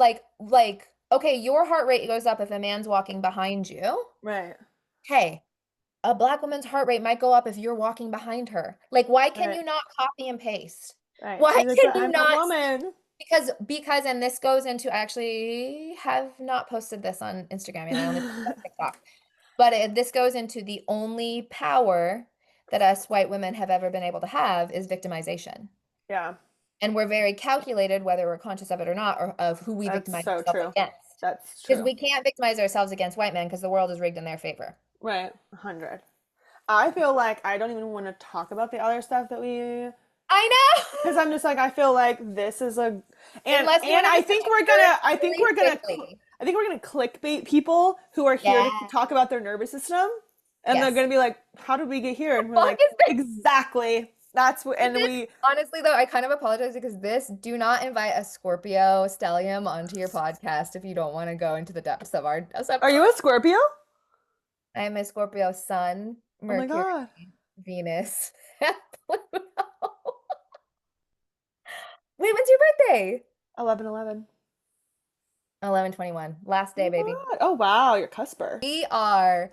okay, your heart rate goes up if a man's walking behind you. right, Hey, a black woman's heart rate might go up if you're walking behind her. Like, why can right, you not copy and paste? right. Why She's like, can "But you I'm a not? woman." Because and this goes into I actually have not posted this on Instagram and I only posted on TikTok. But this goes into the only power that us white women have ever been able to have is victimization. Yeah, And we're very calculated, whether we're conscious of it or not, or of who we that's victimize so ourselves true. against. That's Because true. we can't victimize ourselves against white men because the world is rigged in their favor. Right, 100. I feel like I don't even want to talk about the other stuff that we I because know. I'm just like I feel like this is a Unless you and want to I just think switch we're gears gonna I think really we're gonna quickly. I think we're gonna clickbait people who are here Yeah. to talk about their nervous system, and they're Yes. gonna be like, "How did we get here?" And we're Fuck like, is this? "Exactly." That's what, and This, we honestly, though, I kind of apologize because this, do not invite a Scorpio stellium onto your podcast if you don't want to go into the depths of our are you a subconscious. Scorpio? I am a Scorpio sun, Oh my Mercury, God. Venus, Pluto. Wait, when's your birthday? 11/11. 11/21. Last day, Oh baby. my God. Oh wow, you're cusper. We are,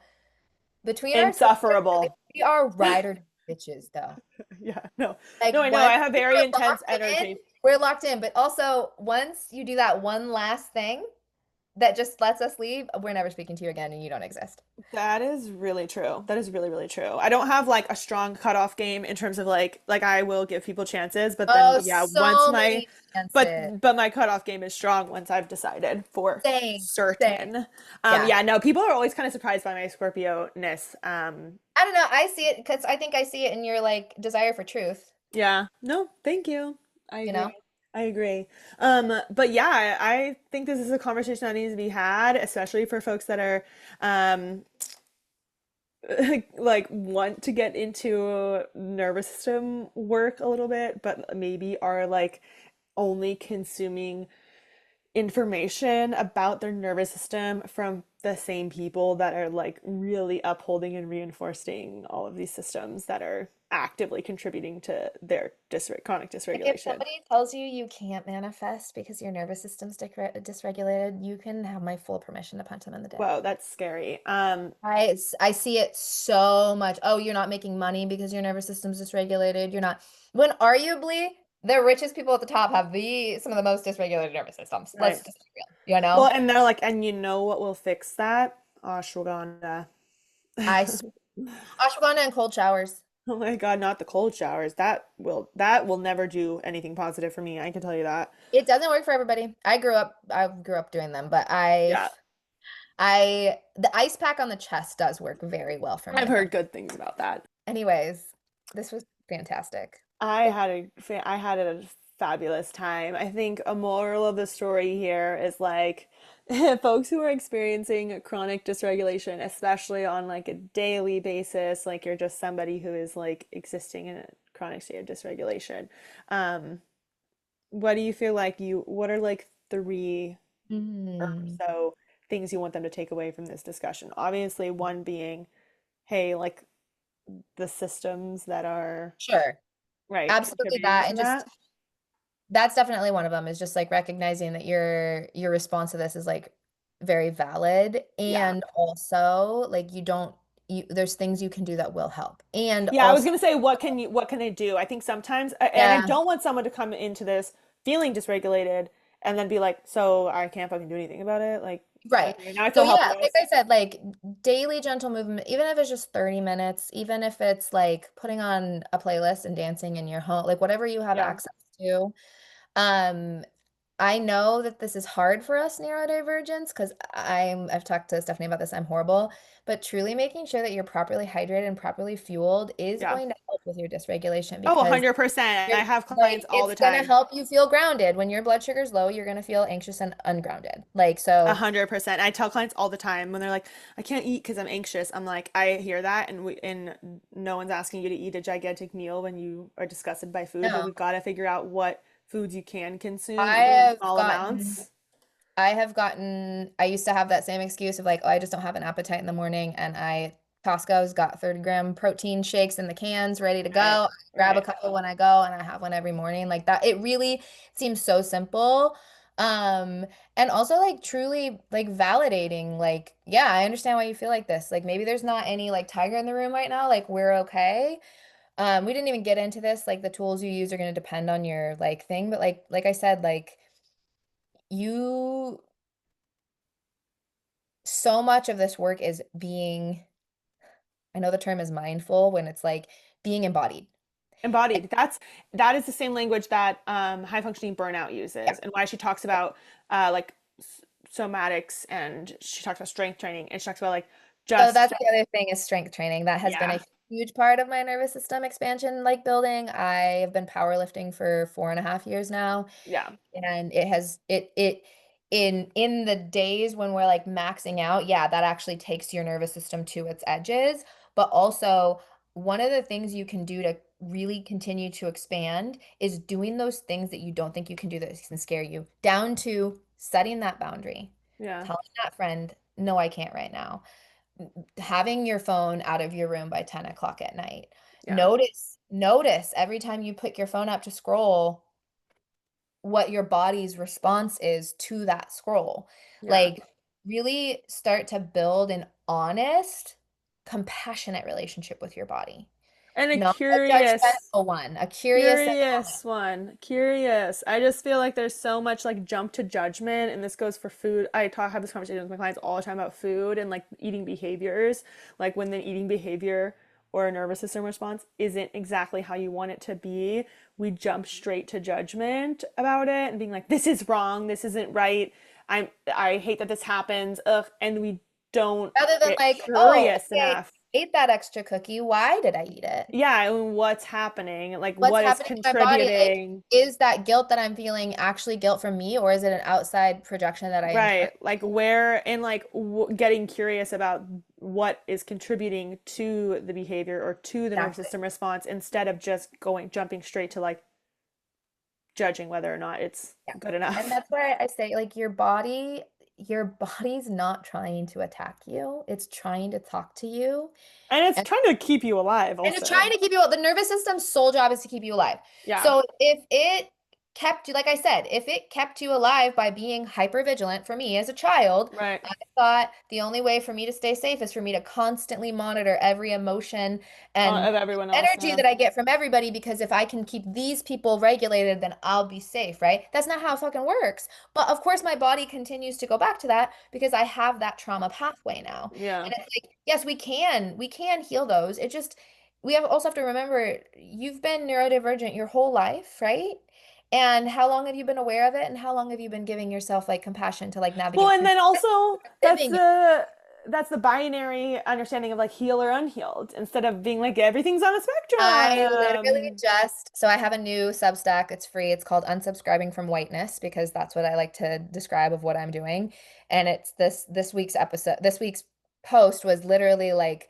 between our signs, Insufferable. we are ride or die bitches, though. Yeah, no. Like No, I know. I once have we very are intense locked in, energy. we're locked in. But also, once you do that one last thing that just lets us leave, we're never speaking to you again and you don't exist. That is really true. That is really, really true. I don't have like a strong cutoff game in terms of like I will give people chances, but then Oh, yeah, once so my many chances. but my cutoff game is strong once I've decided for Same, same. certain. Yeah. Yeah, no, people are always kind of surprised by my Scorpio-ness. I don't know. I see it because I think I see it in your like desire for truth, Yeah. No, thank you. I you agree. know? I agree. But yeah, I think this is a conversation that needs to be had, especially for folks that are like want to get into nervous system work a little bit, but maybe are like only consuming information about their nervous system from the same people that are like really upholding and reinforcing all of these systems that are actively contributing to their chronic Like if dysregulation. somebody tells you you can't manifest because your nervous system's dysregulated, you can have my full permission to punch them in the dick. Whoa, that's scary. I see it so much. Oh, you're not making money because your nervous system's dysregulated. You're not. When arguably the richest people at the top have the some of the most dysregulated nervous systems. Right. Let's just be real, you Well, know? and they're like, and you know what will fix that? Ashwagandha. I ashwagandha and cold showers. Oh my God, not the cold showers. That will never do anything positive for me. I can tell you that. It doesn't work for everybody. I grew up doing them, but Yeah, the ice pack on the chest does work very well for I've me. heard good things about that. Anyways, this was fantastic. I had a fabulous time. I think a moral of the story here is like folks who are experiencing chronic dysregulation, especially on like a daily basis, like you're just somebody who is like existing in a chronic state of dysregulation. Um, what do you feel like what are like three or Mm, so things you want them to take away from this discussion? Obviously, one being, hey, like the systems that are sure. right Absolutely contributing that. to And just that. that's definitely one of them is just like recognizing that your response to this is like very valid Yeah. and also like there's things you can do that will help. And Yeah, I was also, gonna say what can I do? I think sometimes and I yeah, don't want someone to come into this feeling dysregulated and then be like, so I can't fucking do anything about it. Like, right. okay, now I So feel yeah, like helpless. I said, like daily gentle movement, even if it's just 30 minutes, even if it's like putting on a playlist and dancing in your home, like whatever you have Yeah. access to. Um, I know that this is hard for us neurodivergents because I've talked to Stephanie about this. I'm horrible, but truly making sure that you're properly hydrated and properly fueled is Yeah. going to help with your dysregulation Oh, because 100%. I have like clients all the it's gonna time. help you feel grounded. When your blood sugar's low, you're gonna feel anxious and ungrounded. Like A so, 100%. I tell clients all the time when they're like, I can't eat because I'm anxious. I'm like, I hear that, and no one's asking you to eat a gigantic meal when you are disgusted by food, but no, we've got to figure out what foods you can consume I in have small gotten amounts. I used to have that same excuse of like, oh, I just don't have an appetite in the morning. And Costco's got 30-gram protein shakes in the cans ready to go. Right, I grab a right. couple when I go and I have one every morning. Like that, it really seems so simple. Um, and also like truly like validating, like, yeah, I understand why you feel like this. Like maybe there's not any like tiger in the room right now. Like we're okay. We didn't even get into this. Like the tools you use are going to depend on your like thing, but like I said, like you so much of this work is being, I know the term is mindful when it's like being embodied. Embodied. That is the same language that high functioning burnout Yeah. uses, and why she talks about like somatics, and she talks about strength training, and she talks about like So just that's the other thing is strength training. That has been a yeah, huge part of my nervous system expansion, like building. I have been powerlifting for 4.5 years now. yeah, And it has it in the days when we're like maxing out, yeah, that actually takes your nervous system to its edges. But also, one of the things you can do to really continue to expand is doing those things that you don't think you can do that can scare you, down to setting that boundary, yeah, telling that friend, no, I can't right now, having your phone out of your room by 10 o'clock at night. yeah, Notice every time you pick your phone up to scroll what your body's response is to that scroll. yeah. Like, really start to build an honest, compassionate relationship with your body, And a not a curious, judgmental one, a curious and curious one. Curious. I just feel like there's so much like jump to judgment, and this goes for food. Have this conversation with my clients all the time about food and like eating behaviors. Like when the eating behavior or a nervous system response isn't exactly how you want it to be, we jump straight to judgment about it and being like, this is wrong, this isn't right. I hate that this happens. Ugh, and we don't rather than get like, oh, curious okay, enough. I ate that extra cookie. Why did I eat it? Yeah, and what's happening? Like, What's what is happening in my body? Like, contributing? is that guilt that I'm feeling actually guilt from me, or is it an outside projection that I Right. internalized? Like, where, and like getting curious about what is contributing to the behavior or to the nervous Exactly. system response instead of just jumping straight to like judging whether or not it's Yeah. good And enough. that's where I say, like, your body's not trying to attack you. It's trying to talk to you. And it's And, trying to keep you alive and it's trying also. to keep you, the nervous system's sole job is to keep you alive. Yeah. So if it kept you, like I said, if it kept you alive by being hyper vigilant, for me as a child, Right. I thought the only way for me to stay safe is for me to constantly monitor every emotion and Of everyone else. energy Yeah. that I get from everybody, because if I can keep these people regulated, then I'll be safe, right? That's not how it fucking works. But of course, my body continues to go back to that because I have that trauma pathway now. Yeah. And it's like, yes, we can heal those. It just, we have also have to remember you've been neurodivergent your whole life, right? And how long have you been aware of it? And how long have you been giving yourself like compassion to like Well, navigate and through then also living? that's the binary understanding of like heal or unhealed instead of being like everything's on a I literally spectrum. just, so I have a new Substack. It's free. It's called Unsubscribing from Whiteness because that's what I like to describe of what I'm doing. And it's this week's episode, this week's post was literally like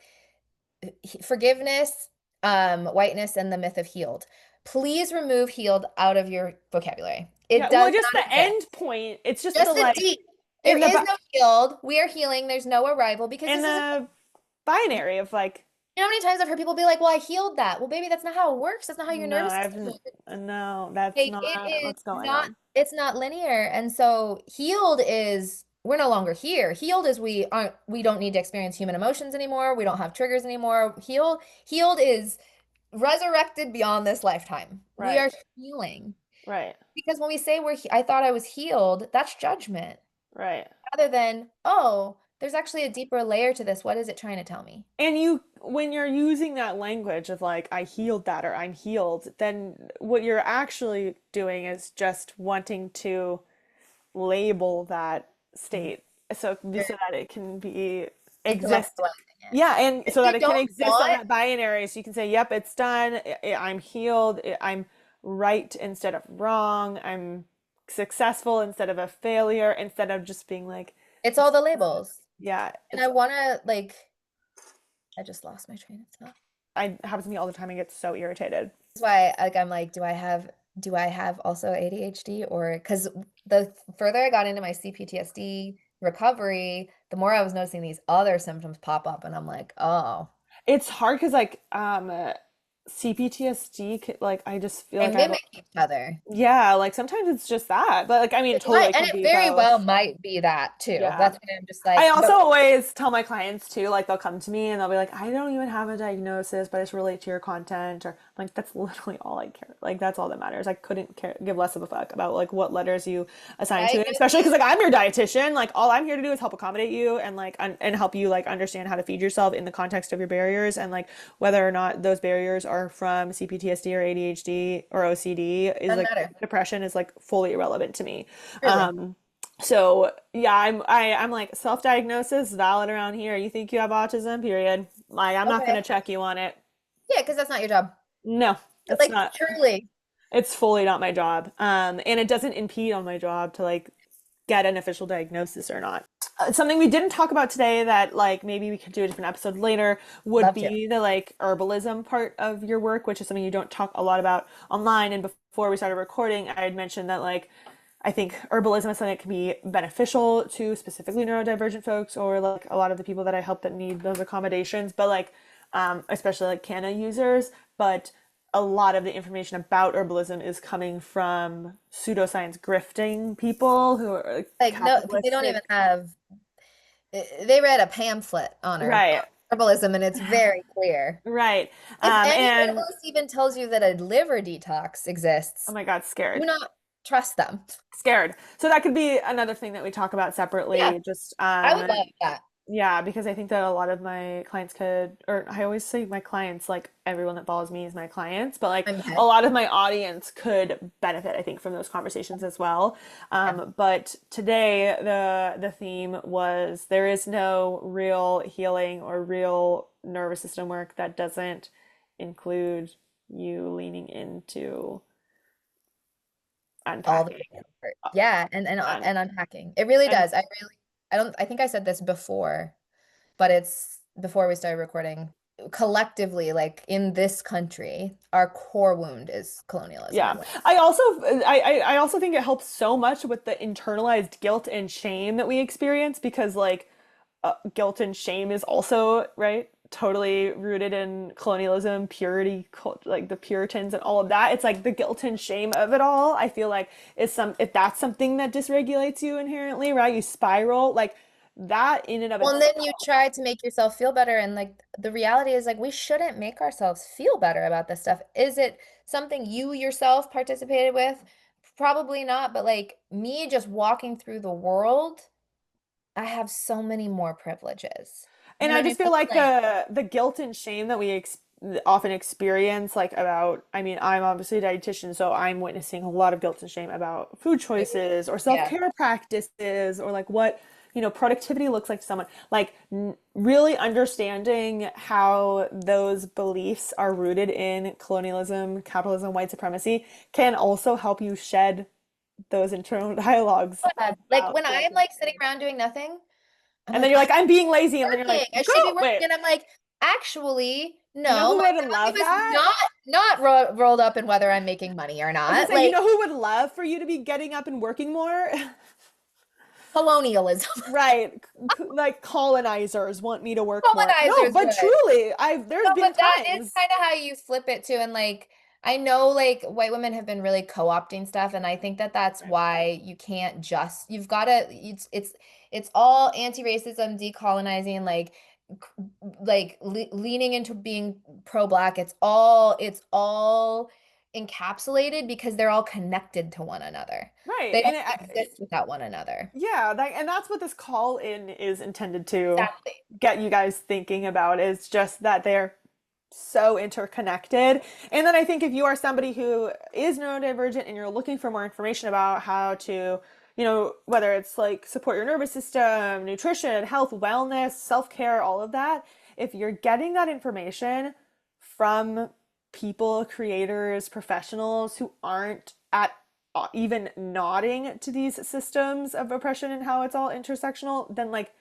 forgiveness, whiteness, and the myth of healed. Please remove healed out of your vocabulary. It Yeah, well, does just not the exist. end point. It's just the Just the like deep. There in the is no healed. We are healing. There's no arrival because in this is the binary of like you know how many times I've heard people be like, well, I healed that. Well, baby, that's not how it works. That's not how your no, nervous I've system works. no, that's Like it not is what's going not, on. it's not linear. And so healed is we're no longer here. Healed is we don't need to experience human emotions anymore. We don't have triggers anymore. Healed is resurrected beyond this lifetime. We Right, are healing. right, Because when we say I thought I was healed, that's judgment. right. Rather than, oh, there's actually a deeper layer to this. What is it trying to tell me? And you, when you're using that language of like, I healed that or I'm healed, then what you're actually doing is just wanting to. label that Mhm. state so Sure. so that it can be exist. Decolonizing it. Yeah, and If so you that it can don't exist on want, that binary, so you can say, "Yep, it's done. I'm healed. I'm right instead of wrong. I'm successful instead of a failure, instead of just being like, it's it's all the just, labels. yeah, And I it's want to like, I just lost my train of thought. I happens to me all the time. I get so irritated. That's why like I'm like, do I have also ADHD? Or because the further I got into my CPTSD recovery, the more I was noticing these other symptoms pop up, and I'm like, oh, It's hard because like CPTSD, like I just feel they like I have a, mimic each other. yeah, like sometimes it's just that, but like I mean, It might, totally and could it be very well both. might be that too. Yeah. That's why I'm just I like, also but always tell my clients too, like they'll come to me and they'll be like, I don't even have a diagnosis, but I just relate to your content. Or I'm like, that's literally all I care. Like that's all that matters. I couldn't care, give less of a fuck about like what letters you assign to it, especially because diagnosis, like I'm your dietitian. Like all I'm here to do is help accommodate you and like and help you like understand how to feed yourself in the context of your barriers and like whether or not those barriers are from CPTSD or ADHD or OCD is doesn't like matter. depression is like fully irrelevant to me. Truly. So yeah, I'm like self-diagnosis valid around here. You think you have autism, period. Like I'm not gonna Okay. check you on it. Yeah, because that's not your job. No, it's Like not. truly. It's fully not my job. And it doesn't impede on my job to like get an official diagnosis or not. Something we didn't talk about today that like maybe we could do a different episode later would Love to. be the like herbalism part of your work, which is something you don't talk a lot about online. And before we started recording, I had mentioned that like I think herbalism is something that can be beneficial to specifically neurodivergent folks or like a lot of the people that I help that need those accommodations, but like especially like Canna users. But a lot of the information about herbalism is coming from pseudoscience grifting people who are like, Like no, because they don't even capitalistic. have. They read a pamphlet on Right, herbalism, and it's very clear. right. If any And herbalist even tells you that a liver detox oh exists, my God, do scared. not trust them. Scared. So that could be another thing that we talk about Yeah, separately. Just I would love that. yeah, because I think that a lot of my clients could, or I always say my clients, like everyone that follows me is my clients, but like I'm a ahead. lot of my audience could benefit, I think, from those conversations as well. Yeah. But today the theme was there is no real healing or real nervous system work that doesn't include you leaning into All the unpacking. discomfort. Uh, Yeah, and And, and unpacking. It really and does. I don't I think I said this before, but it's before we started recording. Collectively, like in this country, our core wound is colonialism yeah, and white. I also think it helps so much with the internalized guilt and shame that we experience because like guilt and shame is also right totally rooted in colonialism, purity, like the Puritans and all of that. It's like the guilt and shame of it all. I feel like is some if that's something that dysregulates you inherently, right? You spiral like that in and of Well, and then you itself. try to make yourself feel better, and like the reality is like we shouldn't make ourselves feel better about this stuff. Is it something you yourself participated with? Probably not, but like me just walking through the world, I have so many more privileges. And You know I what I just feel mean? like Like, the guilt and shame that we often experience, like about, I mean, I'm obviously a dietitian, so I'm witnessing a lot of guilt and shame about food choices or yeah. self-care practices or like what, productivity looks like to someone. Like really understanding how those beliefs are rooted in colonialism, capitalism, white supremacy can also help you shed those internal dialogues Like about when guilt I'm and like sitting shame. around doing nothing, I'm And then like, you're I like, I'm being lazy, and then you're working. like, I go, should be wait. working. And I'm like, actually, You know no, who my would value love is that? not rolled up in whether I'm making money or I was gonna not. say, you Like know who would love for you to be getting up and working more? colonialism. Right. Like colonizers want me to work more. No, Colonizers but would. truly, there's No, been but that is times. kind of how you flip it too. And like, I know like white women have been really co-opting stuff, and I think that that's Right. why you can't just, you've got to, it's all anti-racism, decolonizing, like leaning into being pro-black. It's all encapsulated because they're all connected to one another. Right. They And don't exist without one another. yeah, and that's what this call in is intended to Exactly. get you guys thinking about is just that they're so interconnected. And then I think if you are somebody who is neurodivergent and you're looking for more information about how to whether it's like support your nervous system, nutrition, health, wellness, self-care, all of that, if you're getting that information from people, creators, professionals who aren't at even nodding to these systems of oppression and how it's all intersectional, then like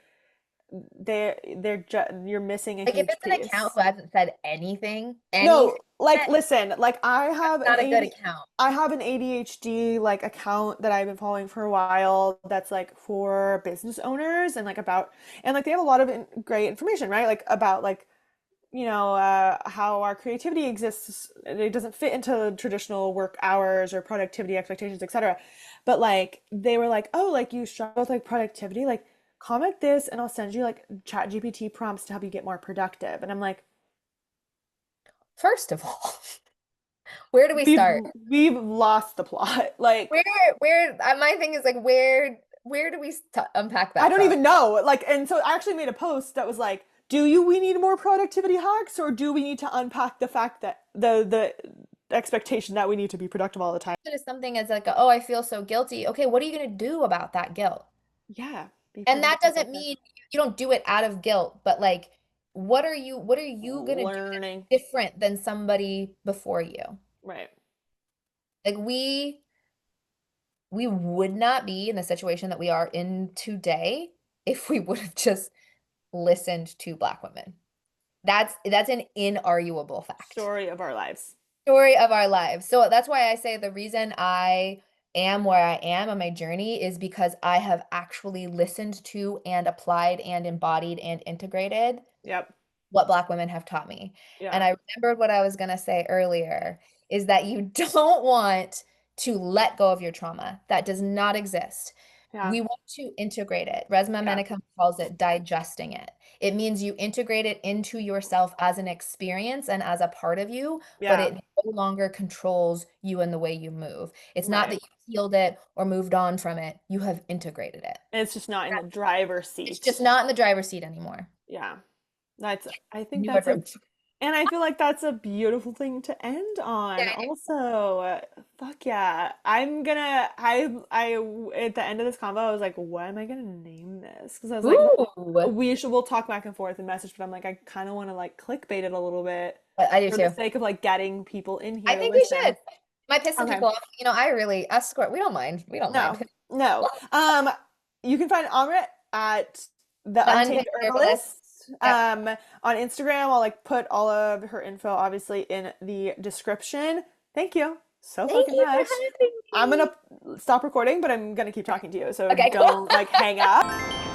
you're missing a Like if huge it's an account piece. who hasn't said anything, No, like that's listen, like not a good account. I have an ADHD like account that I've been following for a while that's like for business owners and like about and like they have a lot of great information, right? Like about like how our creativity exists. It doesn't fit into traditional work hours or productivity expectations, etc. But like they were like, oh, like you struggle with like productivity, like comment this and I'll send you like chat GPT prompts to help you get more productive. And I'm like, First of all, where do we we've start? we've lost the plot. Like Where my thing is like where do we unpack I that don't from? even know. Like, and so I actually made a post that was like, we need more productivity hacks, or do we need to unpack the fact that the expectation that we need to be productive all the time? It is something as like, oh, I feel so guilty. Okay, what are you going to do about that guilt? Yeah, be And that productive doesn't with it. mean you don't do it out of guilt, but like what are you going to do Learning. that's different than somebody before you? Right. Like we would not be in the situation that we are in today if we would have just listened to Black women. That's an inarguable fact. Story of our lives. Story of our lives. So that's why I say the reason I am where I am on my journey is because I have actually listened to and applied and embodied and integrated Yep. what Black women have taught me. And Yeah. I remembered what I was going to say earlier is that you don't want to let go of your trauma. That does not exist. Yeah. We want to integrate it. Resmaa Yeah. Menakem calls it digesting it. It means you integrate it into yourself as an experience and as a part of you, but Yeah. it no longer controls you and the way you move. It's not Right. that you healed it or moved on from it. You have integrated it. And it's just not in the driver's It's just seat. not in the driver's seat anymore. Yeah. I think New approach. and I feel like that's a beautiful thing to end on. Yeah, Also, fuck yeah. At the end of this convo, I was like, what am I gonna name this? Because I was like, ooh, we'll talk back and forth and message, but I'm like, I kind of want to like clickbait it a little bit I do for the too. sake of like getting people in I here to think we should. listen. Might piss some Okay. people off. Us squirt. We don't mind. We don't mind. No, no. You can find Amrit at The The Untamed untamed herbalist. Herbalist. Yep. On Instagram, I'll like put all of her info obviously in the description. Thank you so Thank fucking you for much. having I'm me. gonna stop recording, but I'm gonna keep talking to you, so Okay, cool. don't like hang up.